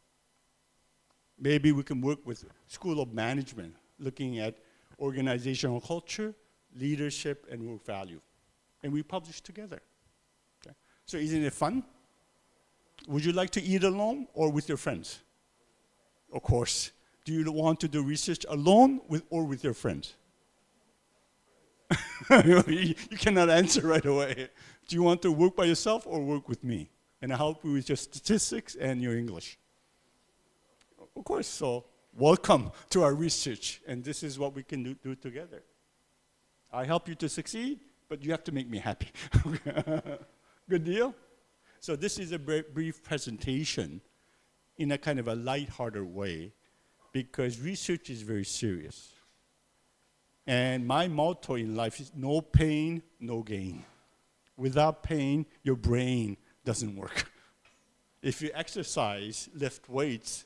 Maybe we can work with School of Management, looking at organizational culture, leadership, and work value. And we publish together. Okay? So isn't it fun? Would you like to eat alone or with your friends? Of course. Do you want to do research alone or with your friends? You cannot answer right away. Do you want to work by yourself or work with me? And I help you with your statistics and your English. Of course, so welcome to our research, and this is what we can do together. I help you to succeed, but you have to make me happy. Good deal? So this is a brief presentation in a kind of a lighthearted way, because research is very serious. And my motto in life is no pain, no gain. Without pain, your brain doesn't work. If you exercise, lift weights,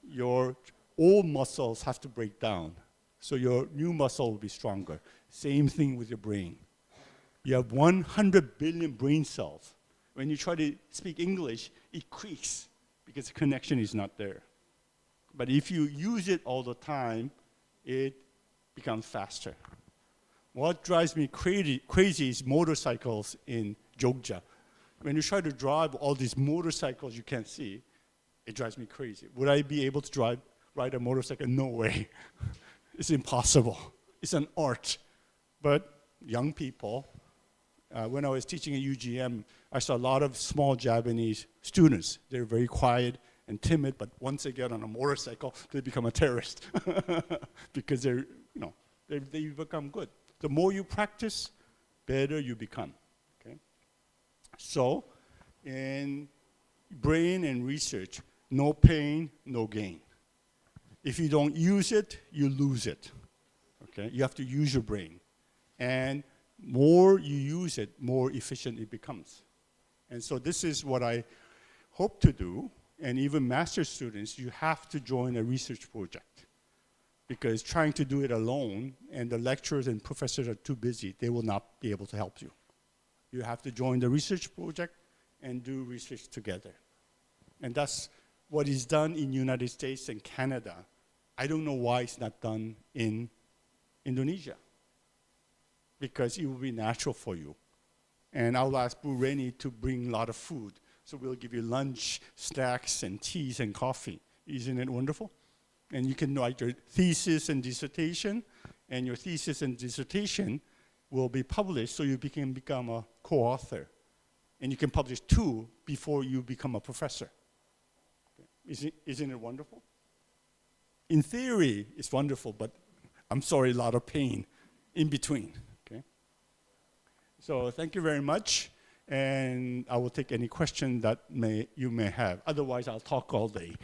your old muscles have to break down. So your new muscle will be stronger. Same thing with your brain. You have 100 billion brain cells. When you try to speak English, it creaks. because the connection is not there. But if you use it all the time, it becomes faster. What drives me crazy is motorcycles in Jogja. When you try to drive all these motorcycles you can't see, it drives me crazy. Would I be able to ride a motorcycle? No way. It's impossible. It's an art. But young people, when I was teaching at UGM, I saw a lot of small Japanese students. They're very quiet and timid, but once they get on a motorcycle, they become a terrorist because they become good. The more you practice, better you become. Okay? So, in brain and research, no pain, no gain. If you don't use it, you lose it. Okay? You have to use your brain. And more you use it, more efficient it becomes. And so this is what I hope to do. And even master's students, you have to join a research project. Because trying to do it alone, and the lecturers and professors are too busy, they will not be able to help you. You have to join the research project and do research together. And that's what is done in United States and Canada. I don't know why it's not done in Indonesia. Because it will be natural for you. And I'll ask Bu Reni to bring a lot of food. So we'll give you lunch, snacks, and teas and coffee. Isn't it wonderful? And you can write your thesis and dissertation, and your thesis and dissertation will be published so you can become a co-author. And you can publish 2 before you become a professor. Isn't it wonderful? In theory, it's wonderful, but I'm sorry, a lot of pain in between. Okay? So thank you very much. And I will take any question that you may have. Otherwise, I'll talk all day.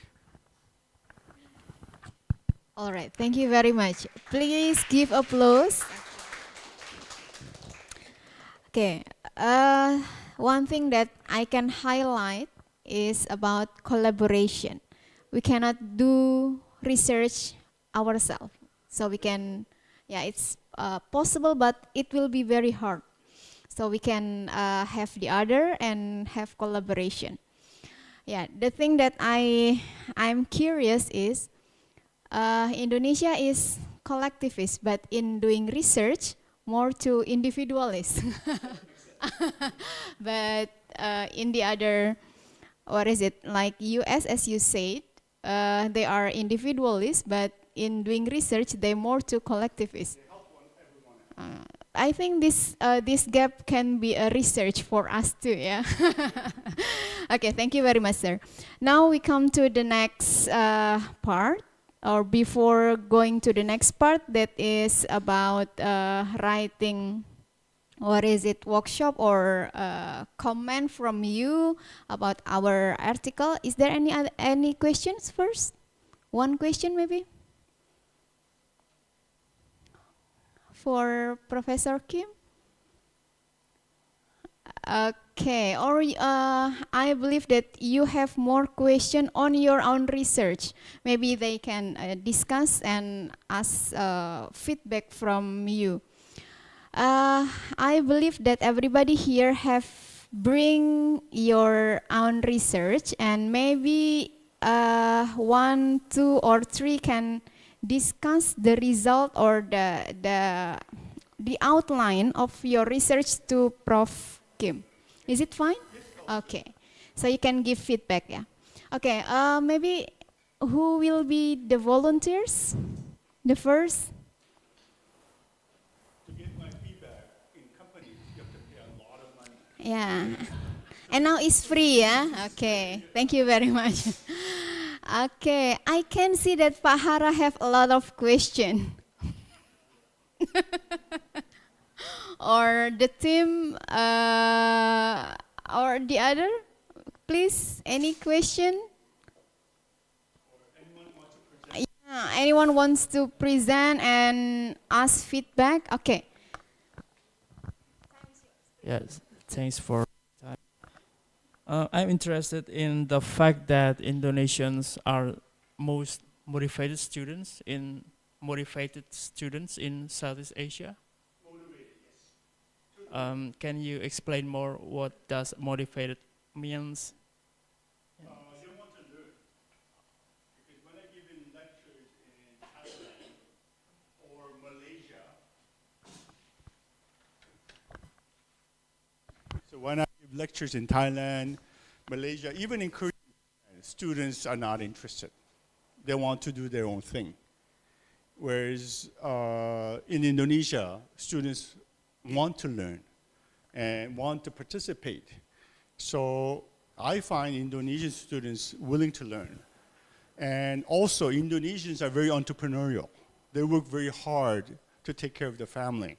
All right, thank you very much. Please give applause. Okay, one thing that I can highlight is about collaboration. We cannot do research ourselves. So we can, it's possible, but it will be very hard. So we can have the other and have collaboration. Yeah, the thing that I'm curious is, Indonesia is collectivist, but in doing research, more to individualist. But in the other, like US, as you said, they are individualists, but in doing research, they're more to collectivist. I think this gap can be a research for us too, yeah. Okay, thank you very much, sir. Now we come to the next part, or before going to the next part, that is about writing, workshop or comment from you about our article. Is there any questions first? One question maybe? For Professor Kim? Okay, or I believe that you have more question on your own research. Maybe they can discuss and ask feedback from you. I believe that everybody here have bring your own research, and maybe 1, 2, or 3 can discuss the result or the outline of your research to Prof. Kim. Is it fine? Okay. So you can give feedback, yeah. Okay, maybe who will be the volunteers? The first? To get my feedback in companies, you have to pay a lot of money. Yeah. And now it's free, yeah? Okay. Thank you very much. Okay. I can see that Pak Hara have a lot of question. Or the team, or the other? Please, any question? Yeah, anyone wants to present and ask feedback? Okay. Yes, thanks for time. I'm interested in the fact that Indonesians are most motivated students in Southeast Asia. Can you explain more what does motivated means? They want to So when I give lectures in Thailand, Malaysia, even in Korea, students are not interested. They want to do their own thing. Whereas in Indonesia, students want to learn and want to participate. So I find Indonesian students willing to learn. And also, Indonesians are very entrepreneurial. They work very hard to take care of their family.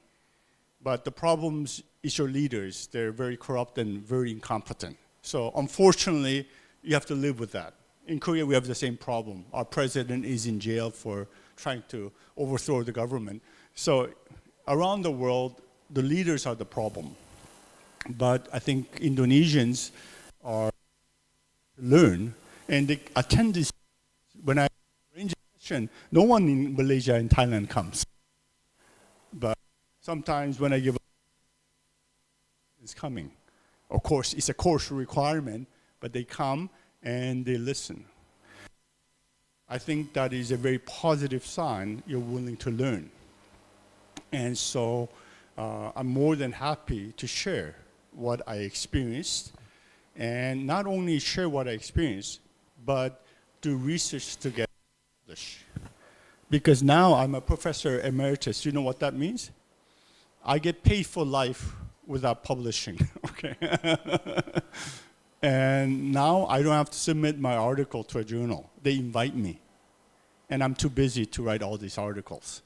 But the problem is your leaders. They're very corrupt and very incompetent. So unfortunately, you have to live with that. In Korea, we have the same problem. Our president is in jail for trying to overthrow the government. So around the world, the leaders are the problem. But I think Indonesians are learn, and they attend this. When I arrange a session, no one in Malaysia and Thailand comes. But sometimes when I give a it's coming. Of course, it's a course requirement, but they come and they listen. I think that is a very positive sign you're willing to learn. And so I'm more than happy to share what I experienced, and not only share what I experienced, but do research to get published. Because now I'm a professor emeritus. You know what that means? I get paid for life without publishing, okay? And now I don't have to submit my article to a journal. They invite me. And I'm too busy to write all these articles.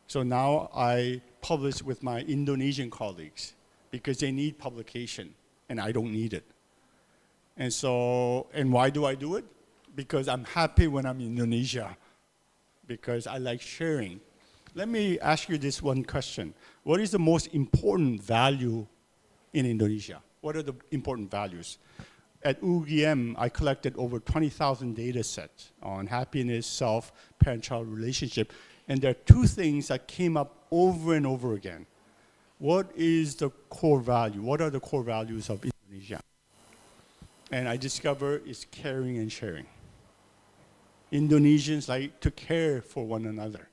So now I publish with my Indonesian colleagues because they need publication and I don't need it. And so, and why do I do it? Because I'm happy when I'm in Indonesia, because I like sharing. Let me ask you this one question. What is the most important value in Indonesia? What are the important values? At UGM, I collected over 20,000 data sets on happiness, self, parent-child relationship, and there are two things that came up over and over again. What is the core value? What are the core values of Indonesia? And I discovered it's caring and sharing. Indonesians like to care for one another.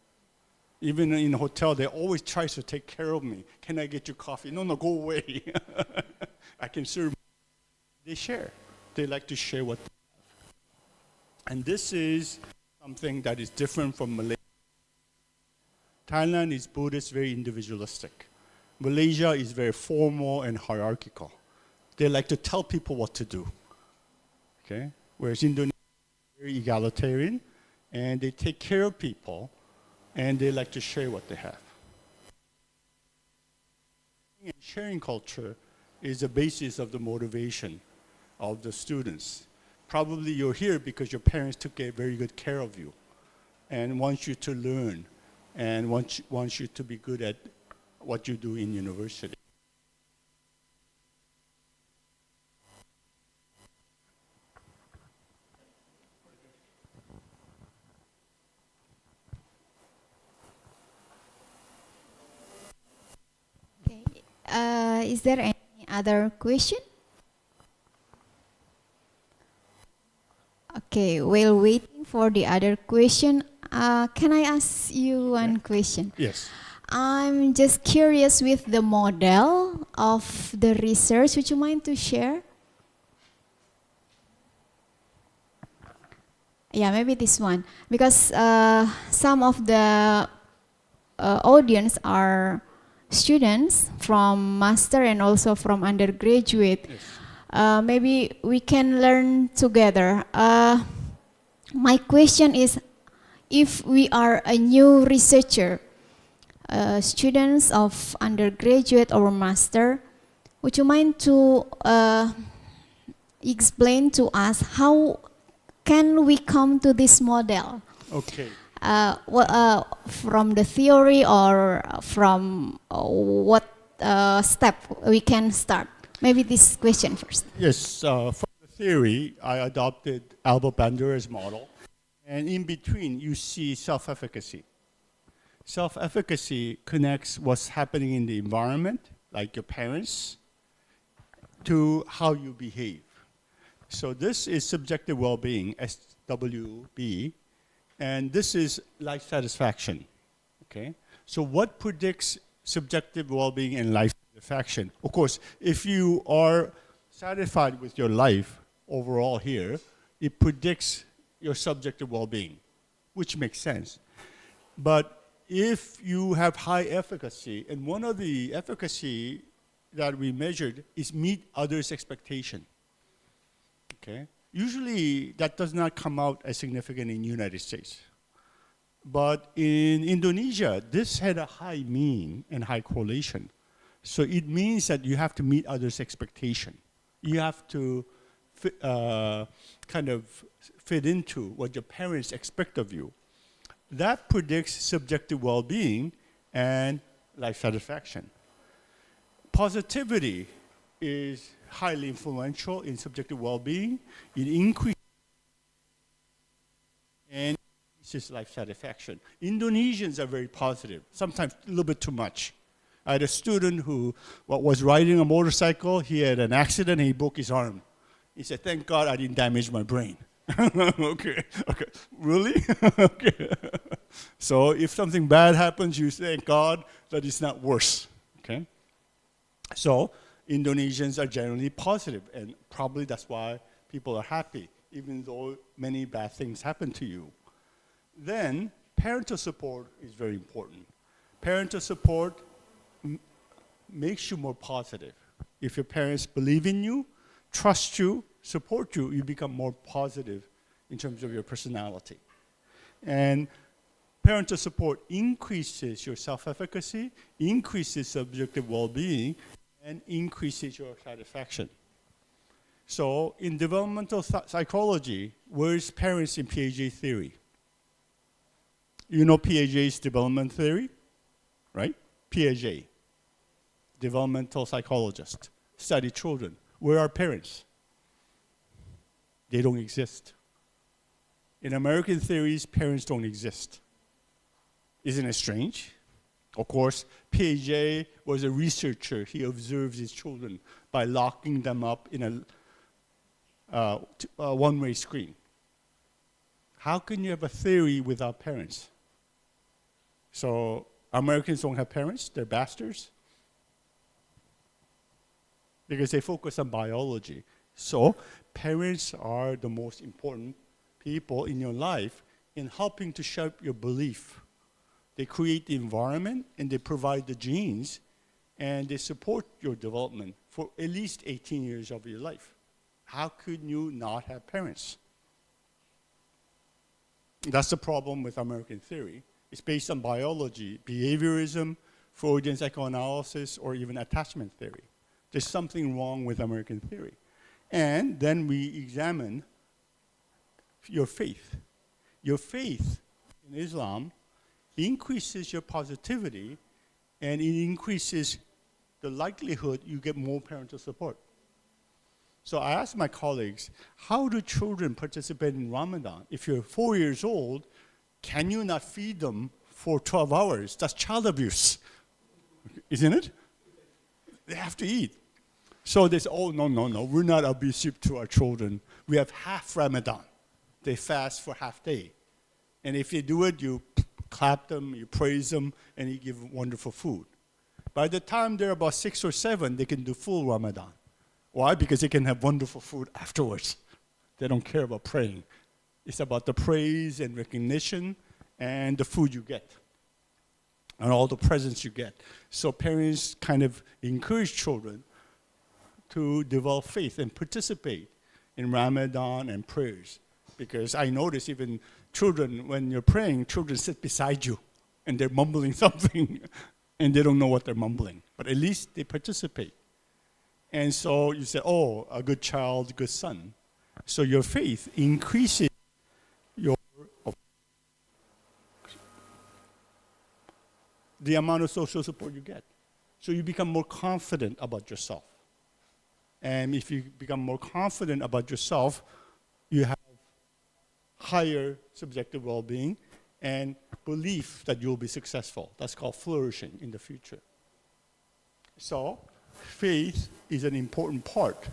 Even in a hotel, they always try to take care of me. Can I get you coffee? No, no, go away. I can serve. They share. They like to share what they have. And this is something that is different from Malaysia. Thailand is Buddhist, very individualistic. Malaysia is very formal and hierarchical. They like to tell people what to do. Okay? Whereas Indonesia is very egalitarian, and they take care of people, and they like to share what they have. And sharing culture is the basis of the motivation of the students. Probably you're here because your parents took very good care of you and want you to learn and want you to be good at what you do in university. Okay. Is there any other question? Okay, while waiting for the other question, can I ask you one question? Yes. I'm just curious with the model of the research. Would you mind to share? Yeah, maybe this one. Because some of the audience are students from master and also from undergraduate. Yes. Maybe we can learn together. My question is, if we are a new researcher, students of undergraduate or master, would you mind to explain to us how can we come to this model? Okay. From the theory or from what step we can start? Maybe this question first. Yes, from the theory, I adopted Albert Bandura's model. And in between, you see self-efficacy. Self-efficacy connects what's happening in the environment, like your parents, to how you behave. So this is subjective well-being, SWB, and this is life satisfaction, okay? So what predicts subjective well-being and life satisfaction? life-satisfaction. Of course, if you are satisfied with your life overall here, it predicts your subjective well-being, which makes sense. But if you have high efficacy, and one of the efficacy that we measured is meet others' expectation. Okay? Usually that does not come out as significant in the United States. But in Indonesia, this had a high mean and high correlation. So it means that you have to meet others' expectation. You have to kind of fit into what your parents expect of you. That predicts subjective well-being and life satisfaction. Positivity is highly influential in subjective well-being. It increases and increases life satisfaction. Indonesians are very positive, sometimes a little bit too much. I had a student who was riding a motorcycle. He had an accident and he broke his arm. He said, "Thank God I didn't damage my brain." Okay, really? Okay. So if something bad happens, you thank God that it's not worse, okay? So Indonesians are generally positive, and probably that's why people are happy, even though many bad things happen to you. Then parental support is very important. Parental support makes you more positive. If your parents believe in you, trust you, support you, you become more positive in terms of your personality. And parental support increases your self-efficacy, increases subjective well-being, and increases your satisfaction. So in developmental psychology, where's parents in Piaget theory? You know Piaget's development theory, right? Piaget, developmental psychologist, study children. Where are parents? They don't exist. In American theories, parents don't exist. Isn't it strange? Of course, Piaget was a researcher. He observes his children by locking them up in a one-way screen. How can you have a theory without parents? So Americans don't have parents, they're bastards? Because they focus on biology. So parents are the most important people in your life in helping to shape your belief. They create the environment and they provide the genes and they support your development for at least 18 years of your life. How could you not have parents? That's the problem with American theory. It's based on biology, behaviorism, Freudian psychoanalysis, or even attachment theory. There's something wrong with American theory. And then we examine your faith. Your faith in Islam increases your positivity and it increases the likelihood you get more parental support. So I asked my colleagues, how do children participate in Ramadan? If you're 4 years old, can you not feed them for 12 hours? That's child abuse, isn't it? They have to eat. So they say, oh, no, we're not abusive to our children. We have half Ramadan. They fast for half day. And if they do it, you clap them, you praise them, and you give wonderful food. By the time they're about 6 or 7, they can do full Ramadan. Why? Because they can have wonderful food afterwards. They don't care about praying. It's about the praise and recognition and the food you get and all the presents you get. So parents kind of encourage children to develop faith and participate in Ramadan and prayers. Because I notice even children, when you're praying, children sit beside you and they're mumbling something and they don't know what they're mumbling. But at least they participate. And so you say, oh, a good child, good son. So your faith increases the amount of social support you get. So you become more confident about yourself. And if you become more confident about yourself, you have higher subjective well-being and belief that you'll be successful. That's called flourishing in the future. So faith is an important part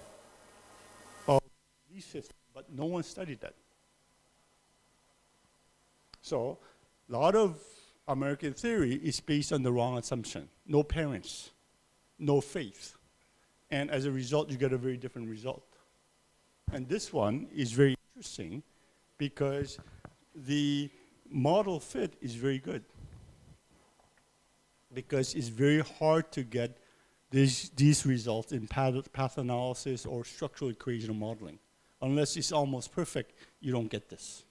of the belief system, but no one studied that. So a lot of American theory is based on the wrong assumption. No parents. no faith. And as a result, you get a very different result. And this one is very interesting because the model fit is very good. Because it's very hard to get these results in path analysis or structural equation modeling. Unless it's almost perfect, you don't get this.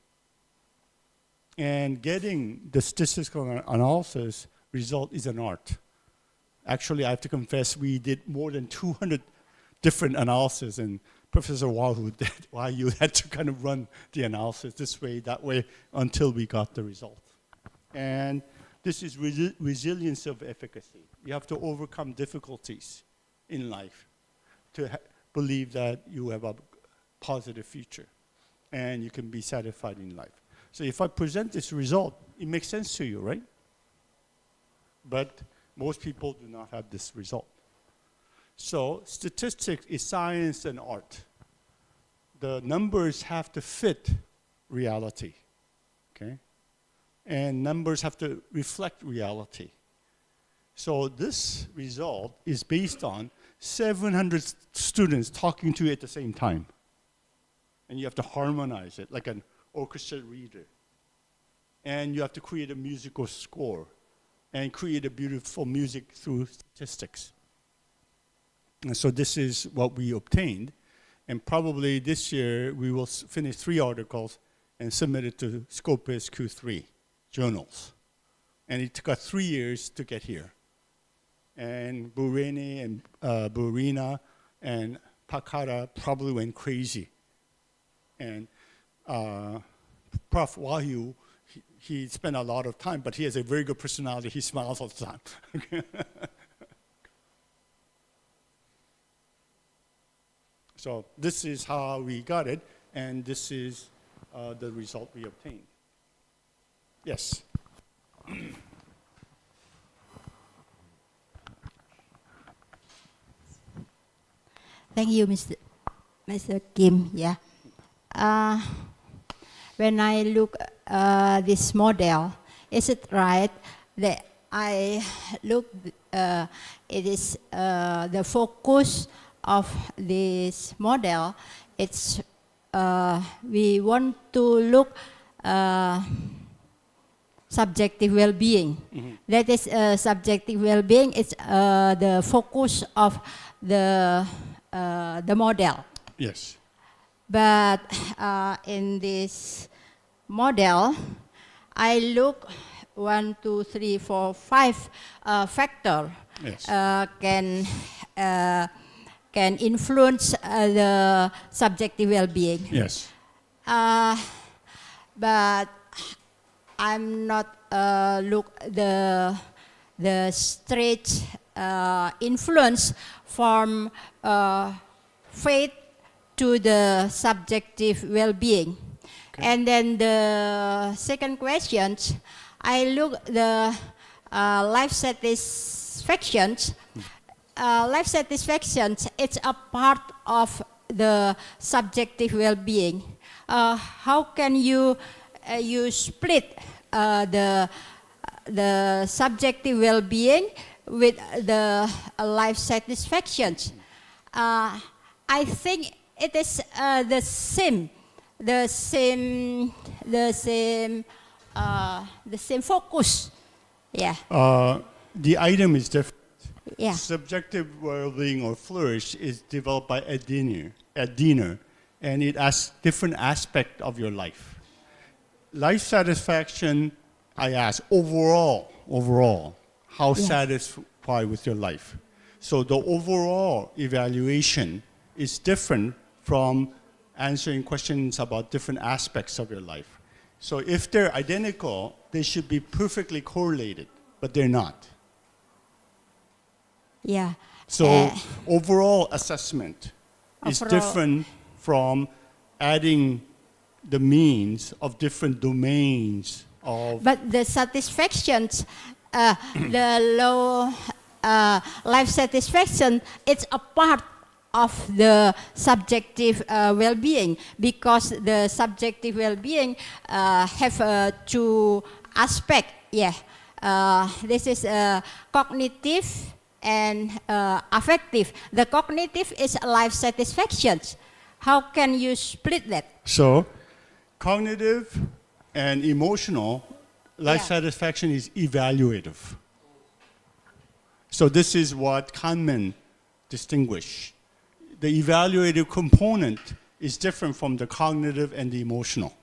And getting the statistical analysis result is an art. Actually, I have to confess, we did more than 200 different analyses, and Professor Wayu had to kind of run the analysis this way, that way, until we got the result. And this is resilience of efficacy. You have to overcome difficulties in life to believe that you have a positive future and you can be satisfied in life. So if I present this result, it makes sense to you, right? But most people do not have this result. So statistics is science and art. The numbers have to fit reality, okay? And numbers have to reflect reality. So this result is based on 700 students talking to you at the same time. And you have to harmonize it like an orchestra reader. And you have to create a musical score and create a beautiful music through statistics. And so this is what we obtained. And probably this year we will finish 3 articles and submit it to Scopus Q3 journals. And it took us 3 years to get here. And Bureni and Burina and Pakara probably went crazy. And Prof. Wahyu, he spent a lot of time, but he has a very good personality. He smiles all the time. So this is how we got it, and this is the result we obtained. Yes? Thank you, Mr. Kim. Yeah. When I look this model, is it right that I look? It is the focus of this model. It's we want to look subjective well-being. Mm-hmm. That is subjective well-being. It's the focus of the model. Yes. But in this model, I look 1, 2, 3, 4, 5 factor Yes. can influence the subjective well-being. Yes. But I'm not look the straight influence from faith to the subjective well-being. Okay. And then the second question, I look the life satisfactions. Life satisfactions, it's a part of the subjective well-being. How can you split the subjective well-being with the life satisfactions? I think it is the same focus. Yeah. The item is different. Yeah. Subjective well-being or flourish is developed by Ed Diener, and it asks different aspects of your life. Life satisfaction, I ask, overall, how Yes. satisfied with your life? So the overall evaluation is different from answering questions about different aspects of your life. So if they're identical, they should be perfectly correlated, but they're not. Yeah. So overall assessment is Overall- different from adding the means of different domains of... But the satisfactions, the low life satisfaction, it's a part of the subjective well-being, because the subjective well-being have 2 aspects. Yeah, this is cognitive and affective. The cognitive is life satisfaction. How can you split that? So, cognitive and emotional life Yeah. satisfaction is evaluative. So this is what Kahneman distinguish. The evaluative component is different from the cognitive and the emotional.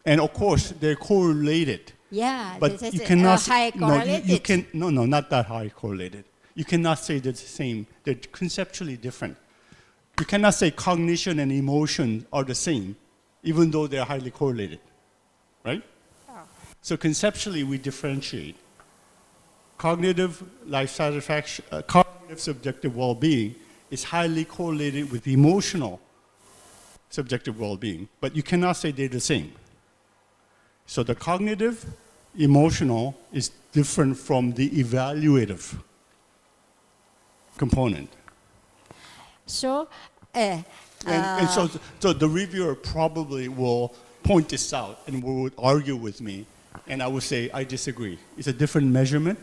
And of course, they're correlated. Yeah, But this you is cannot high correlated. no, not that high correlated. You cannot say they're the same. They're conceptually different. You cannot say cognition and emotion are the same, even though they're highly correlated, right? So conceptually, we differentiate. Cognitive life satisfaction, cognitive subjective well-being is highly correlated with emotional subjective well-being, but you cannot say they're the same. So the cognitive, emotional is different from the evaluative component. So, And so the reviewer probably will point this out and would argue with me, and I would say, I disagree. It's a different measurement,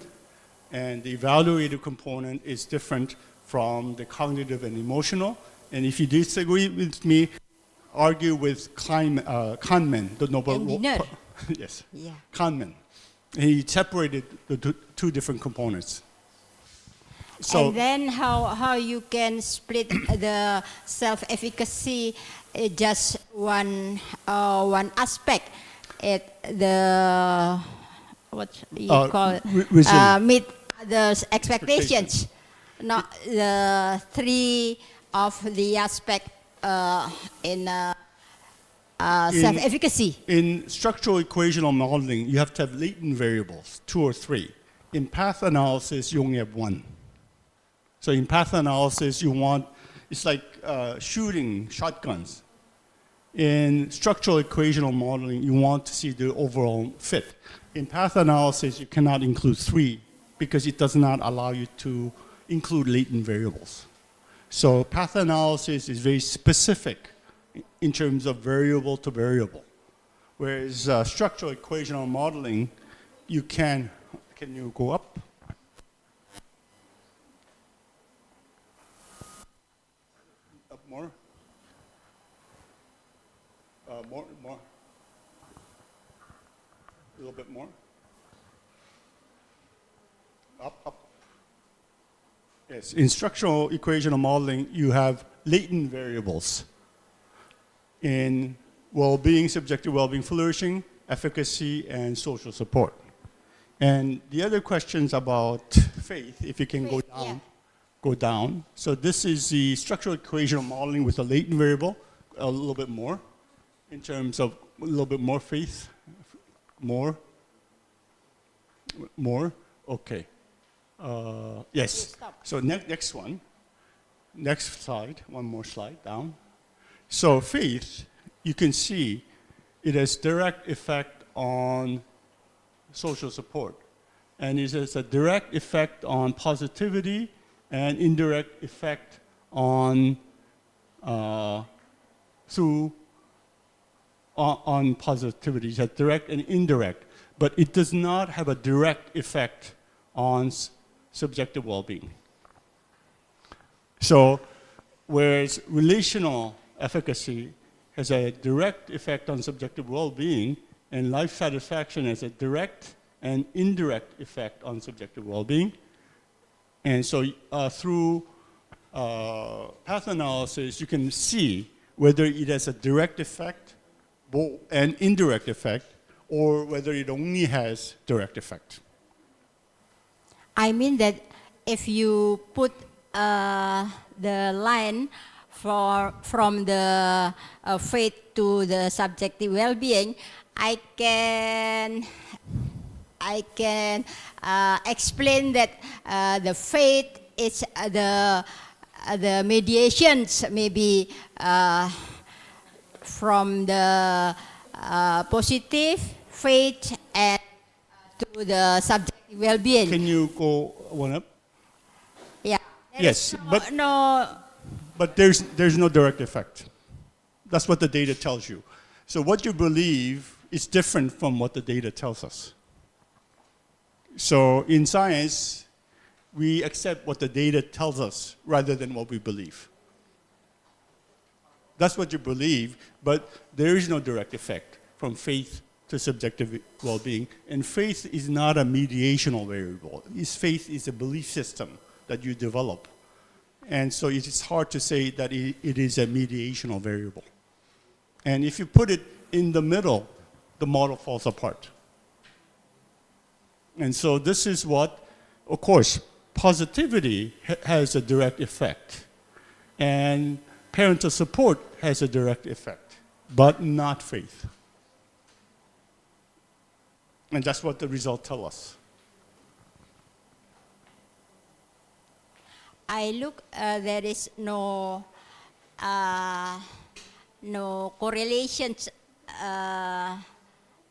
and the evaluative component is different from the cognitive and emotional. And if you disagree with me, argue with Kahneman, the Nobel Engineer. Yes, yeah. Kahneman. He separated the two different components. So, And then how you can split the self-efficacy just one aspect at the what you call it meet others' expectations, not the three of the aspect in self-efficacy. in structural equational modeling, you have to have latent variables, 2 or 3. In path analysis, you only have 1. So in path analysis, you want, it's like shooting shotguns. In structural equational modeling, you want to see the overall fit. In path analysis, you cannot include 3 because it does not allow you to include latent variables. So path analysis is very specific in terms of variable to variable. Whereas structural equational modeling, you can you go up? Up more? More. A little bit more. Up. Yes, in structural equational modeling, you have latent variables in well-being, subjective well-being, flourishing, efficacy, and social support. And the other questions about faith, if you can go down, yeah. go down. So this is the structural equational modeling with a latent variable, a little bit more, in terms of a little bit more faith, more, okay. Yes. Stop. So next one. Next slide. One more slide down. So faith, you can see it has direct effect on social support. And it has a direct effect on positivity and indirect effect on on positivity. It has direct and indirect. But it does not have a direct effect on subjective well-being. So, whereas relational efficacy has a direct effect on subjective well-being, and life satisfaction has a direct and indirect effect on subjective well-being. And so, through path analysis, you can see whether it has a direct effect and indirect effect, or whether it only has direct effect. I mean that if you put the line from the faith to the subjective well-being, I can explain that the faith is the mediations maybe from the positive faith and to the subjective well-being. Can you go one up? Yeah. Yes, but no. But there's no direct effect. That's what the data tells you. So what you believe is different from what the data tells us. So in science, we accept what the data tells us rather than what we believe. That's what you believe, but there is no direct effect from faith to subjective well-being. And faith is not a mediational variable. Faith is a belief system that you develop. And so it is hard to say that it is a mediational variable. And if you put it in the middle, the model falls apart. And so this is what, of course, positivity has a direct effect. And parental support has a direct effect, but not faith. And that's what the results tell us. I look, there is no correlations,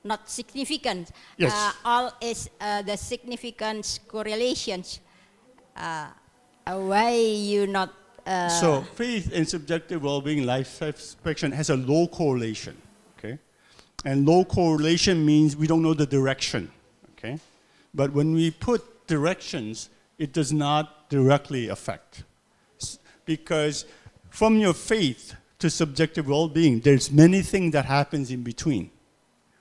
not significant. Yes. All is the significance correlations. Why you not? So faith and subjective well-being, life satisfaction has a low correlation, okay? And low correlation means we don't know the direction, okay? But when we put directions, it does not directly affect. Because from your faith to subjective well-being, there's many things that happens in between.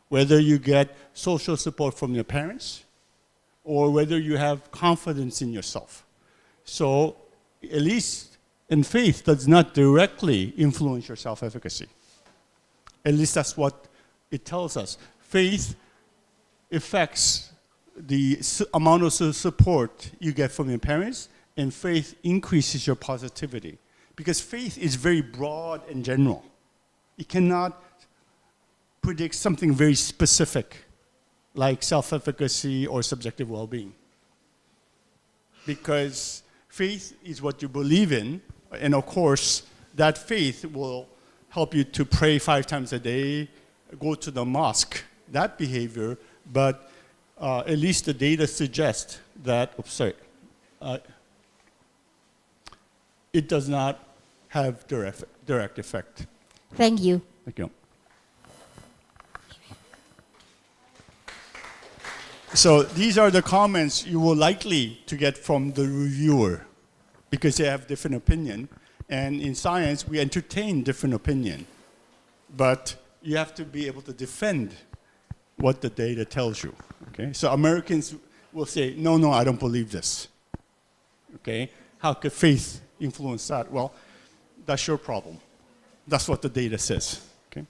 Whether you get social support from your parents, or whether you have confidence in yourself. So at least in faith does not directly influence your self-efficacy. At least that's what it tells us. Faith affects the amount of support you get from your parents, and faith increases your positivity. Because faith is very broad and general. It cannot predict something very specific, like self-efficacy or subjective well-being. Because faith is what you believe in, and of course, that faith will help you to pray 5 times a day, go to the mosque, that behavior, but at least the data suggest that, it does not have direct effect. Thank you. Thank you. So these are the comments you will likely to get from the reviewer because they have different opinion. And in science, we entertain different opinion. But you have to be able to defend what the data tells you. Okay? So Americans will say, no, I don't believe this. Okay? How could faith influence that? Well, that's your problem. That's what the data says. Okay?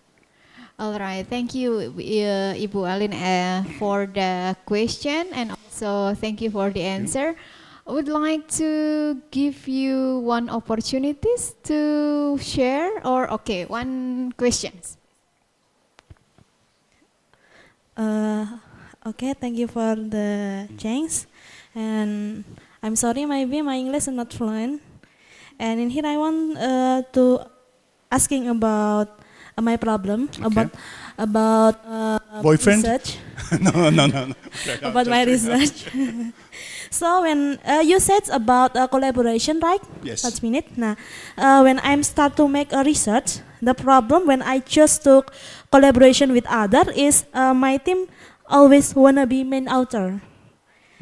All right, thank you, Ibu Alin, for the question, and also thank you for the answer. I would like to give you one opportunities to share, or one questions. Okay, thank you for the chance. And I'm sorry, maybe my English is not fluent. And in here I want to asking about my problem, Okay. about Boyfriend? research. No. Okay, About my research. So when you said about collaboration, right? Yes. Last minute. Nah, when I start to make a research, the problem when I just took collaboration with other is my team always wanna be main author,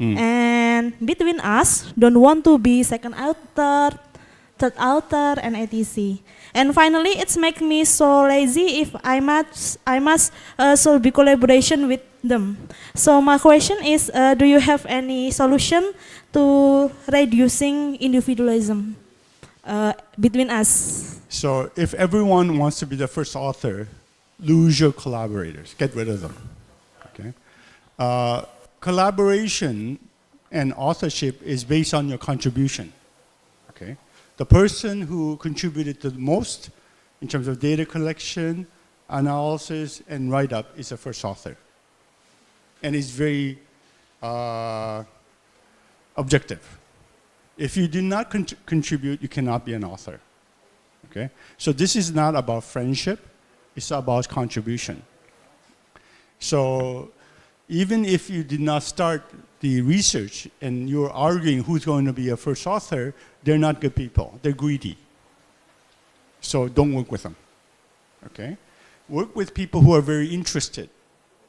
and between us don't want to be second author, third author, and etc. And finally, it's make me so lazy if I must so be collaboration with them. So my question is, do you have any solution to reducing individualism between us? So if everyone wants to be the first author, lose your collaborators. Get rid of them. Okay? Collaboration and authorship is based on your contribution. Okay? The person who contributed the most in terms of data collection, analysis, and write-up is the first author. And it's very objective. If you do not contribute, you cannot be an author. Okay? So this is not about friendship, it's about contribution. So even if you did not start the research and you're arguing who's going to be a first author, they're not good people. They're greedy. So don't work with them. Okay? Work with people who are very interested.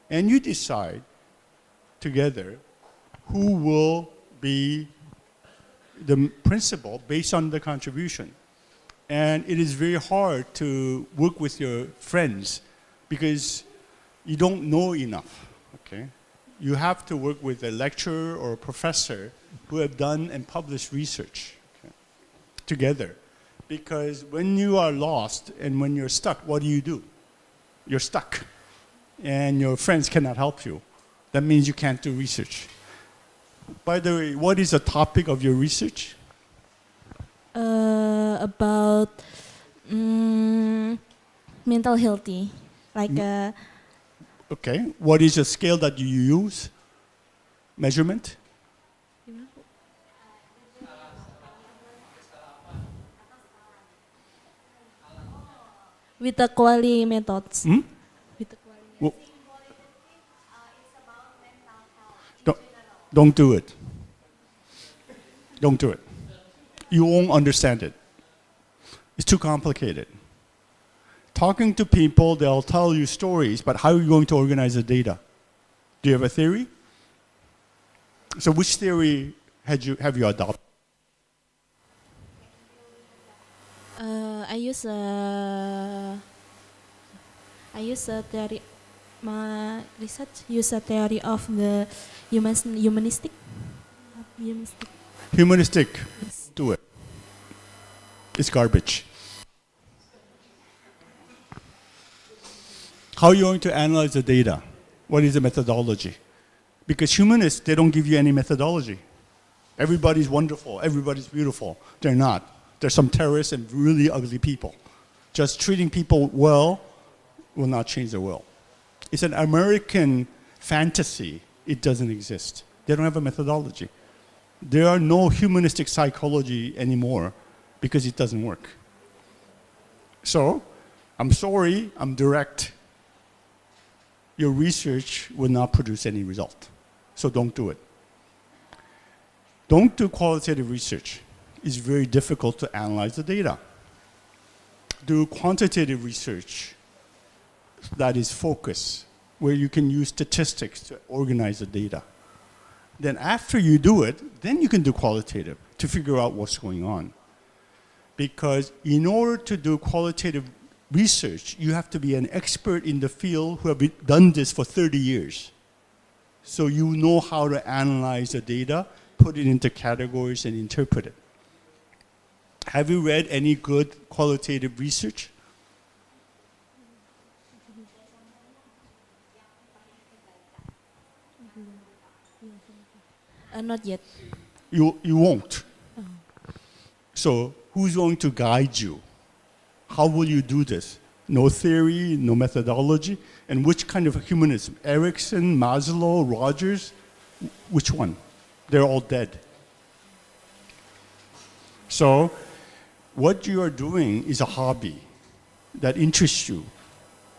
And you decide together who will be the principle based on the contribution. And it is very hard to work with your friends because you don't know enough, okay? You have to work with a lecturer or a professor who have done and published research, okay, together. Because when you are lost and when you're stuck, what do? You're stuck. And your friends cannot help you. That means you can't do research. By the way, what is the topic of your research? About mental healthy, like Okay. What is the scale that you use? Measurement? with the quality methods. Hmm? With the quality. Well, don't do it. Don't do it. You won't understand it. It's too complicated. Talking to people, they'll tell you stories, but how are you going to organize the data? Do you have a theory? So which theory have you adopted? I use a theory. My research use a theory of the humanistic. Humanistic. Do it. It's garbage. How are you going to analyze the data? What is the methodology? Because humanists, they don't give you any methodology. Everybody's wonderful, everybody's beautiful. They're not. There's some terrorists and really ugly people. Just treating people well will not change the world. It's an American fantasy. It doesn't exist. They don't have a methodology. There are no humanistic psychology anymore because it doesn't work. So, I'm sorry, I'm direct. Your research will not produce any result. So don't do it. Don't do qualitative research. It's very difficult to analyze the data. Do quantitative research that is focused, where you can use statistics to organize the data. Then after you do it, then you can do qualitative to figure out what's going on. Because in order to do qualitative research, you have to be an expert in the field who have done this for 30 years. So you know how to analyze the data, put it into categories, and interpret it. Have you read any good qualitative research? Not yet. You won't. So who's going to guide you? How will you do this? No theory, no methodology, and which kind of humanism? Erickson, Maslow, Rogers? Which one? They're all dead. So what you are doing is a hobby that interests you,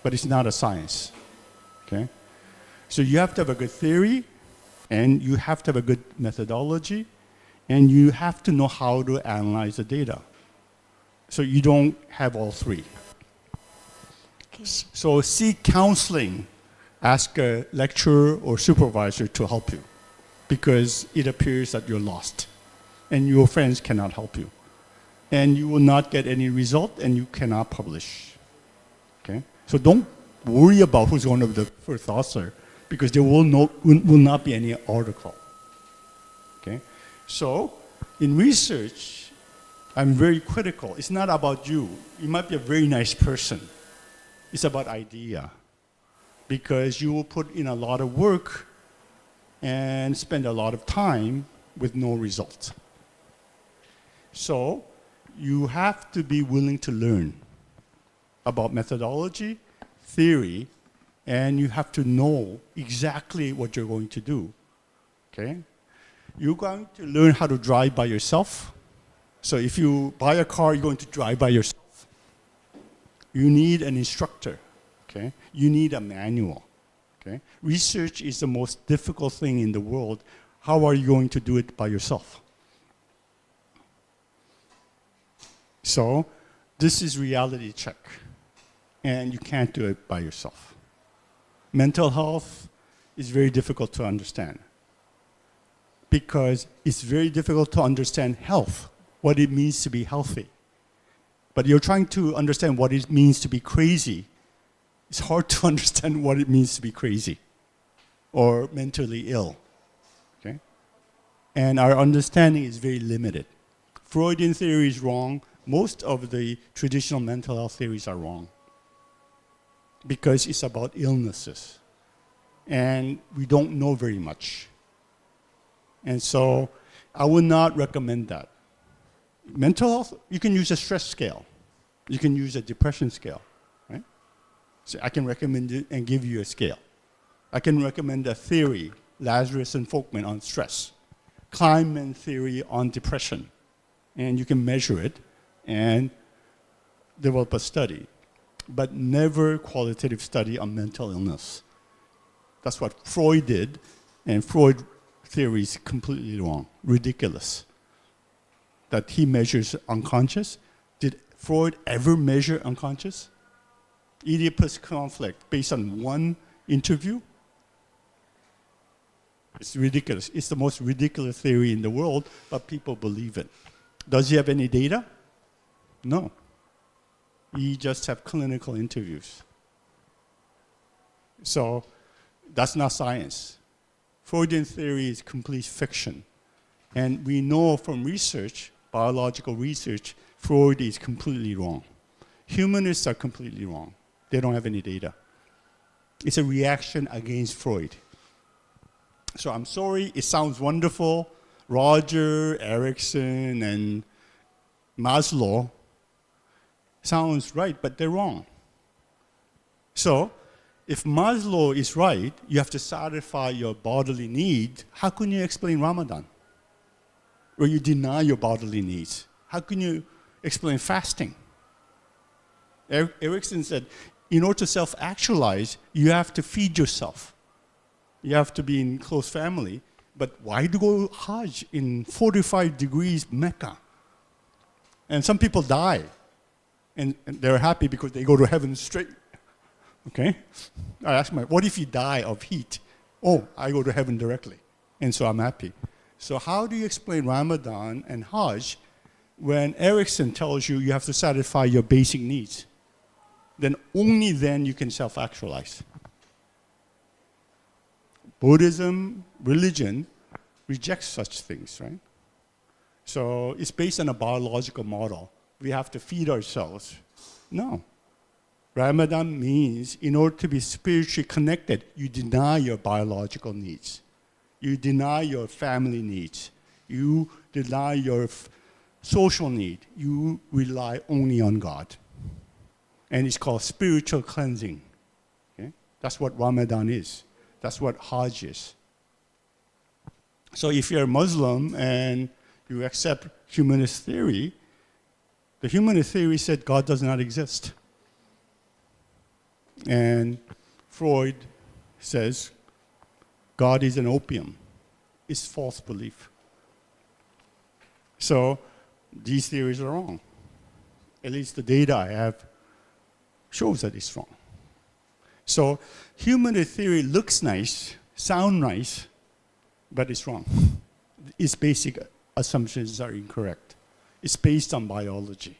but it's not a science, okay? So you have to have a good theory, and you have to have a good methodology, and you have to know how to analyze the data. So you don't have all three. Okay. So seek counseling. Ask a lecturer or supervisor to help you, because it appears that you're lost, and your friends cannot help you. And you will not get any result, and you cannot publish. Okay? So don't worry about who's going to be the first author, because there will not be any article. Okay? So in research, I'm very critical. It's not about you. You might be a very nice person. It's about idea. Because you will put in a lot of work and spend a lot of time with no result. So you have to be willing to learn about methodology, theory, and you have to know exactly what you're going to do. Okay? You're going to learn how to drive by yourself. So if you buy a car, you're going to drive by yourself. You need an instructor. Okay? You need a manual. Okay? Research is the most difficult thing in the world. How are you going to do it by yourself? So this is reality check. And you can't do it by yourself. Mental health is very difficult to understand. because it's very difficult to understand health, what it means to be healthy. But you're trying to understand what it means to be crazy. It's hard to understand what it means to be crazy or mentally ill. Okay? And our understanding is very limited. Freudian theory is wrong. Most of the traditional mental health theories are wrong because it's about illnesses. And we don't know very much. And so I would not recommend that. Mental health, you can use a stress scale. You can use a depression scale, right? So I can recommend it and give you a scale. I can recommend a theory, Lazarus and Folkman on stress, Kleinman theory on depression, and you can measure it and develop a study, but never qualitative study on mental illness. That's what Freud did, and Freud theory is completely wrong, ridiculous. That he measures unconscious. Did Freud ever measure unconscious? Oedipus conflict based on one interview? It's ridiculous. It's the most ridiculous theory in the world, but people believe it. Does he have any data? No. He just have clinical interviews. So that's not science. Freudian theory is complete fiction. And we know from research, biological research, Freud is completely wrong. Humanists are completely wrong. They don't have any data. It's a reaction against Freud. So I'm sorry, it sounds wonderful. Roger, Erickson, and Maslow sounds right, but they're wrong. So if Maslow is right, you have to satisfy your bodily need. How can you explain Ramadan? Or you deny your bodily needs? How can you explain fasting? Erickson said, in order to self-actualize, you have to feed yourself. You have to be in close family. But why do go Hajj in 45 degrees Mecca? And some people die. And they're happy because they go to heaven straight. Okay? I asked my, what if you die of heat? Oh, I go to heaven directly. And so I'm happy. So how do you explain Ramadan and Hajj when Erickson tells you you have to satisfy your basic needs? Then only then you can self-actualize. Buddhism, religion, rejects such things, right? So it's based on a biological model. We have to feed ourselves. No. Ramadan means in order to be spiritually connected, you deny your biological needs. You deny your family needs. You deny your social need. You rely only on God. And it's called spiritual cleansing. Okay? That's what Ramadan is. That's what Hajj is. So if you're a Muslim and you accept humanist theory, the humanist theory said God does not exist. And Freud says God is an opium. It's false belief. So these theories are wrong. At least the data I have shows that it's wrong. So humanist theory looks nice, sounds nice, but it's wrong. Its basic assumptions are incorrect. It's based on biology.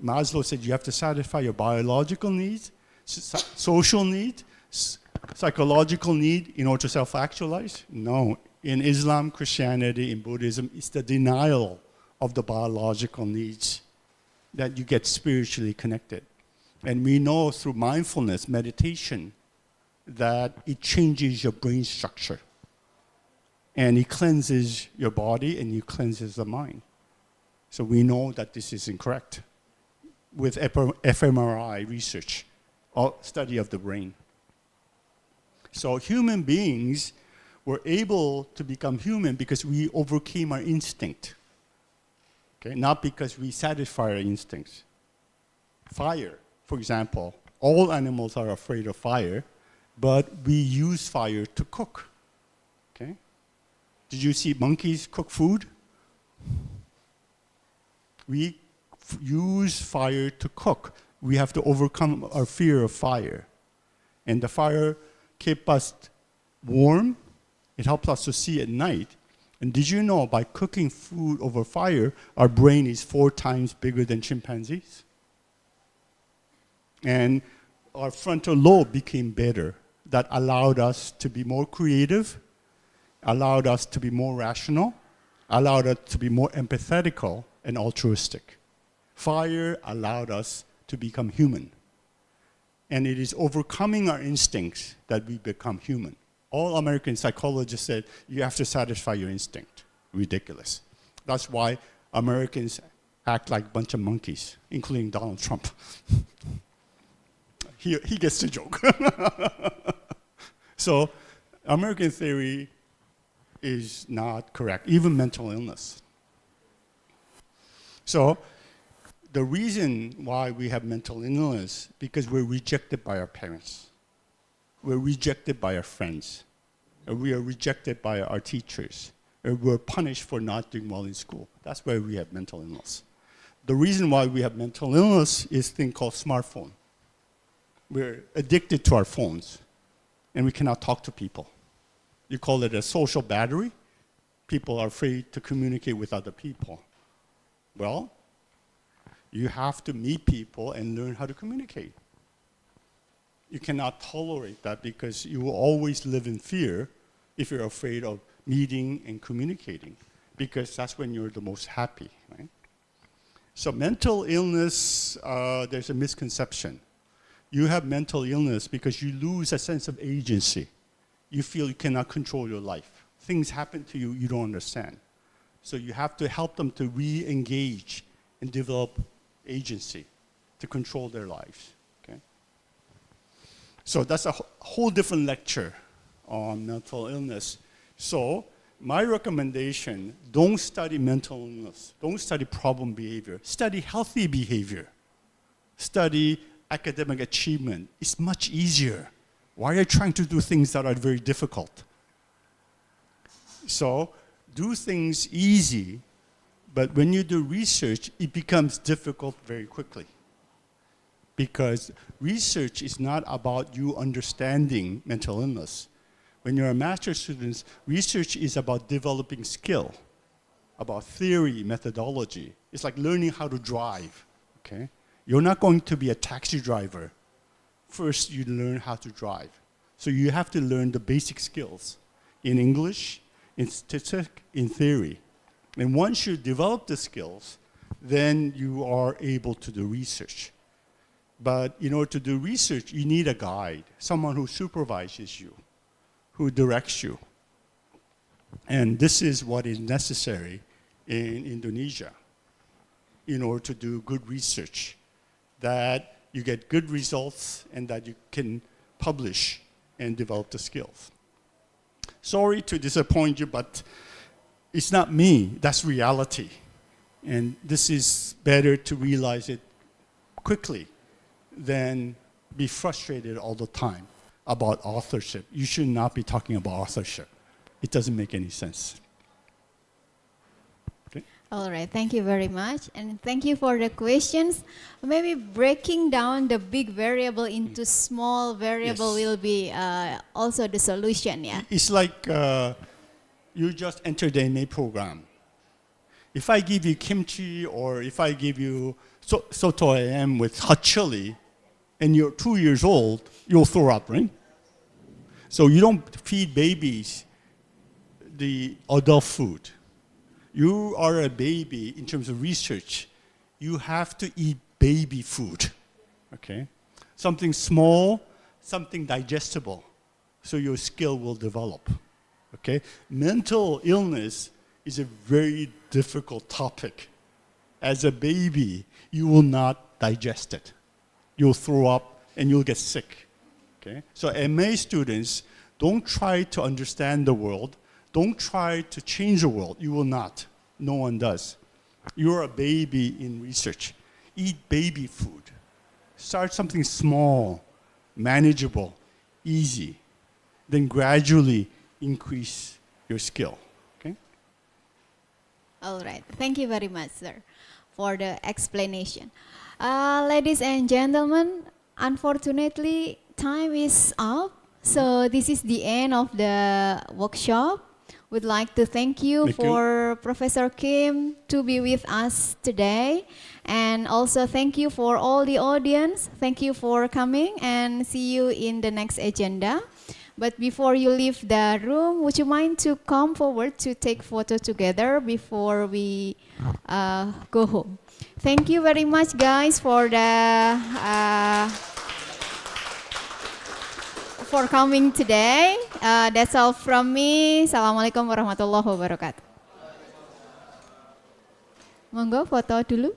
Maslow said you have to satisfy your biological needs, social need, psychological need in order to self-actualize. No. In Islam, Christianity, in Buddhism, it's the denial of the biological needs that you get spiritually connected. And we know through mindfulness, meditation, that it changes your brain structure. And it cleanses your body and it cleanses the mind. So we know that this is incorrect with fMRI research, or study of the brain. So human beings were able to become human because we overcame our instinct. Okay? Not because we satisfy our instincts. Fire, for example, all animals are afraid of fire, but we use fire to cook. Okay? Did you see monkeys cook food? We use fire to cook. We have to overcome our fear of fire. And the fire keeps us warm It helps us to see at night. And did you know by cooking food over fire, our brain is 4 times bigger than chimpanzees? And our frontal lobe became better. That allowed us to be more creative, allowed us to be more rational, allowed us to be more empathetical and altruistic. Fire allowed us to become human. And it is overcoming our instincts that we become human. All American psychologists said, you have to satisfy your instinct. Ridiculous. That's why Americans act like a bunch of monkeys, including Donald Trump. He gets the joke. So American theory is not correct, even mental illness. So the reason why we have mental illness, because we're rejected by our parents. We're rejected by our friends. And we are rejected by our teachers. And we're punished for not doing well in school. That's why we have mental illness. The reason why we have mental illness is a thing called smartphone. We're addicted to our phones, and we cannot talk to people. You call it a social battery. People are afraid to communicate with other people. Well, you have to meet people and learn how to communicate. You cannot tolerate that because you will always live in fear if you're afraid of meeting and communicating, because that's when you're the most happy, right? So mental illness, there's a misconception. You have mental illness because you lose a sense of agency. You feel you cannot control your life. Things happen to you, you don't understand. So you have to help them to re-engage and develop agency to control their lives. So that's a whole different lecture on mental illness. So my recommendation, don't study mental illness. Don't study problem behavior. Study healthy behavior. Study academic achievement. It's much easier. Why are you trying to do things that are very difficult? So do things easy, but when you do research, it becomes difficult very quickly. Because research is not about you understanding mental illness. When you're a master's student, research is about developing skill, about theory, methodology. It's like learning how to drive, okay? You're not going to be a taxi driver. First, you learn how to drive. So you have to learn the basic skills in English, in statistics, in theory. And once you develop the skills, then you are able to do research. But in order to do research, you need a guide, someone who supervises you, who directs you. And this is what is necessary in Indonesia in order to do good research, that you get good results and that you can publish and develop the skills. Sorry to disappoint you, but it's not me, that's reality. And this is better to realize it quickly than be frustrated all the time about authorship. You should not be talking about authorship. It doesn't make any sense. Okay? All right, thank you very much. And thank you for the questions. Maybe breaking down the big variable into small variable Yes. will be also the solution, yeah? It's like you just entered the MA program. If I give you kimchi or if I give you soto ayam with hot chili and you're 2 years old, you'll throw up, right? So you don't feed babies the adult food. You are a baby in terms of research. You have to eat baby food, okay? Something small, something digestible, so your skill will develop, okay? Mental illness is a very difficult topic. As a baby, you will not digest it. You'll throw up and you'll get sick, okay? So MA students, don't try to understand the world. Don't try to change the world. You will not. No one does. You're a baby in research. Eat baby food. Start something small, manageable, easy. Then gradually increase your skill. Okay? All right, thank you very much, sir, for the explanation. Ladies and gentlemen, unfortunately, time is up. So this is the end of the workshop. Would like to thank you Thank you. for Professor Kim to be with us today. And also thank you for all the audience. Thank you for coming and see you in the next agenda. But before you leave the room, would you mind to come forward to take photo together before we go home? Thank you very much, guys, for for coming today. That's all from me. Assalamualaikum warahmatullahi wabarakatuh. Monggo foto dulu.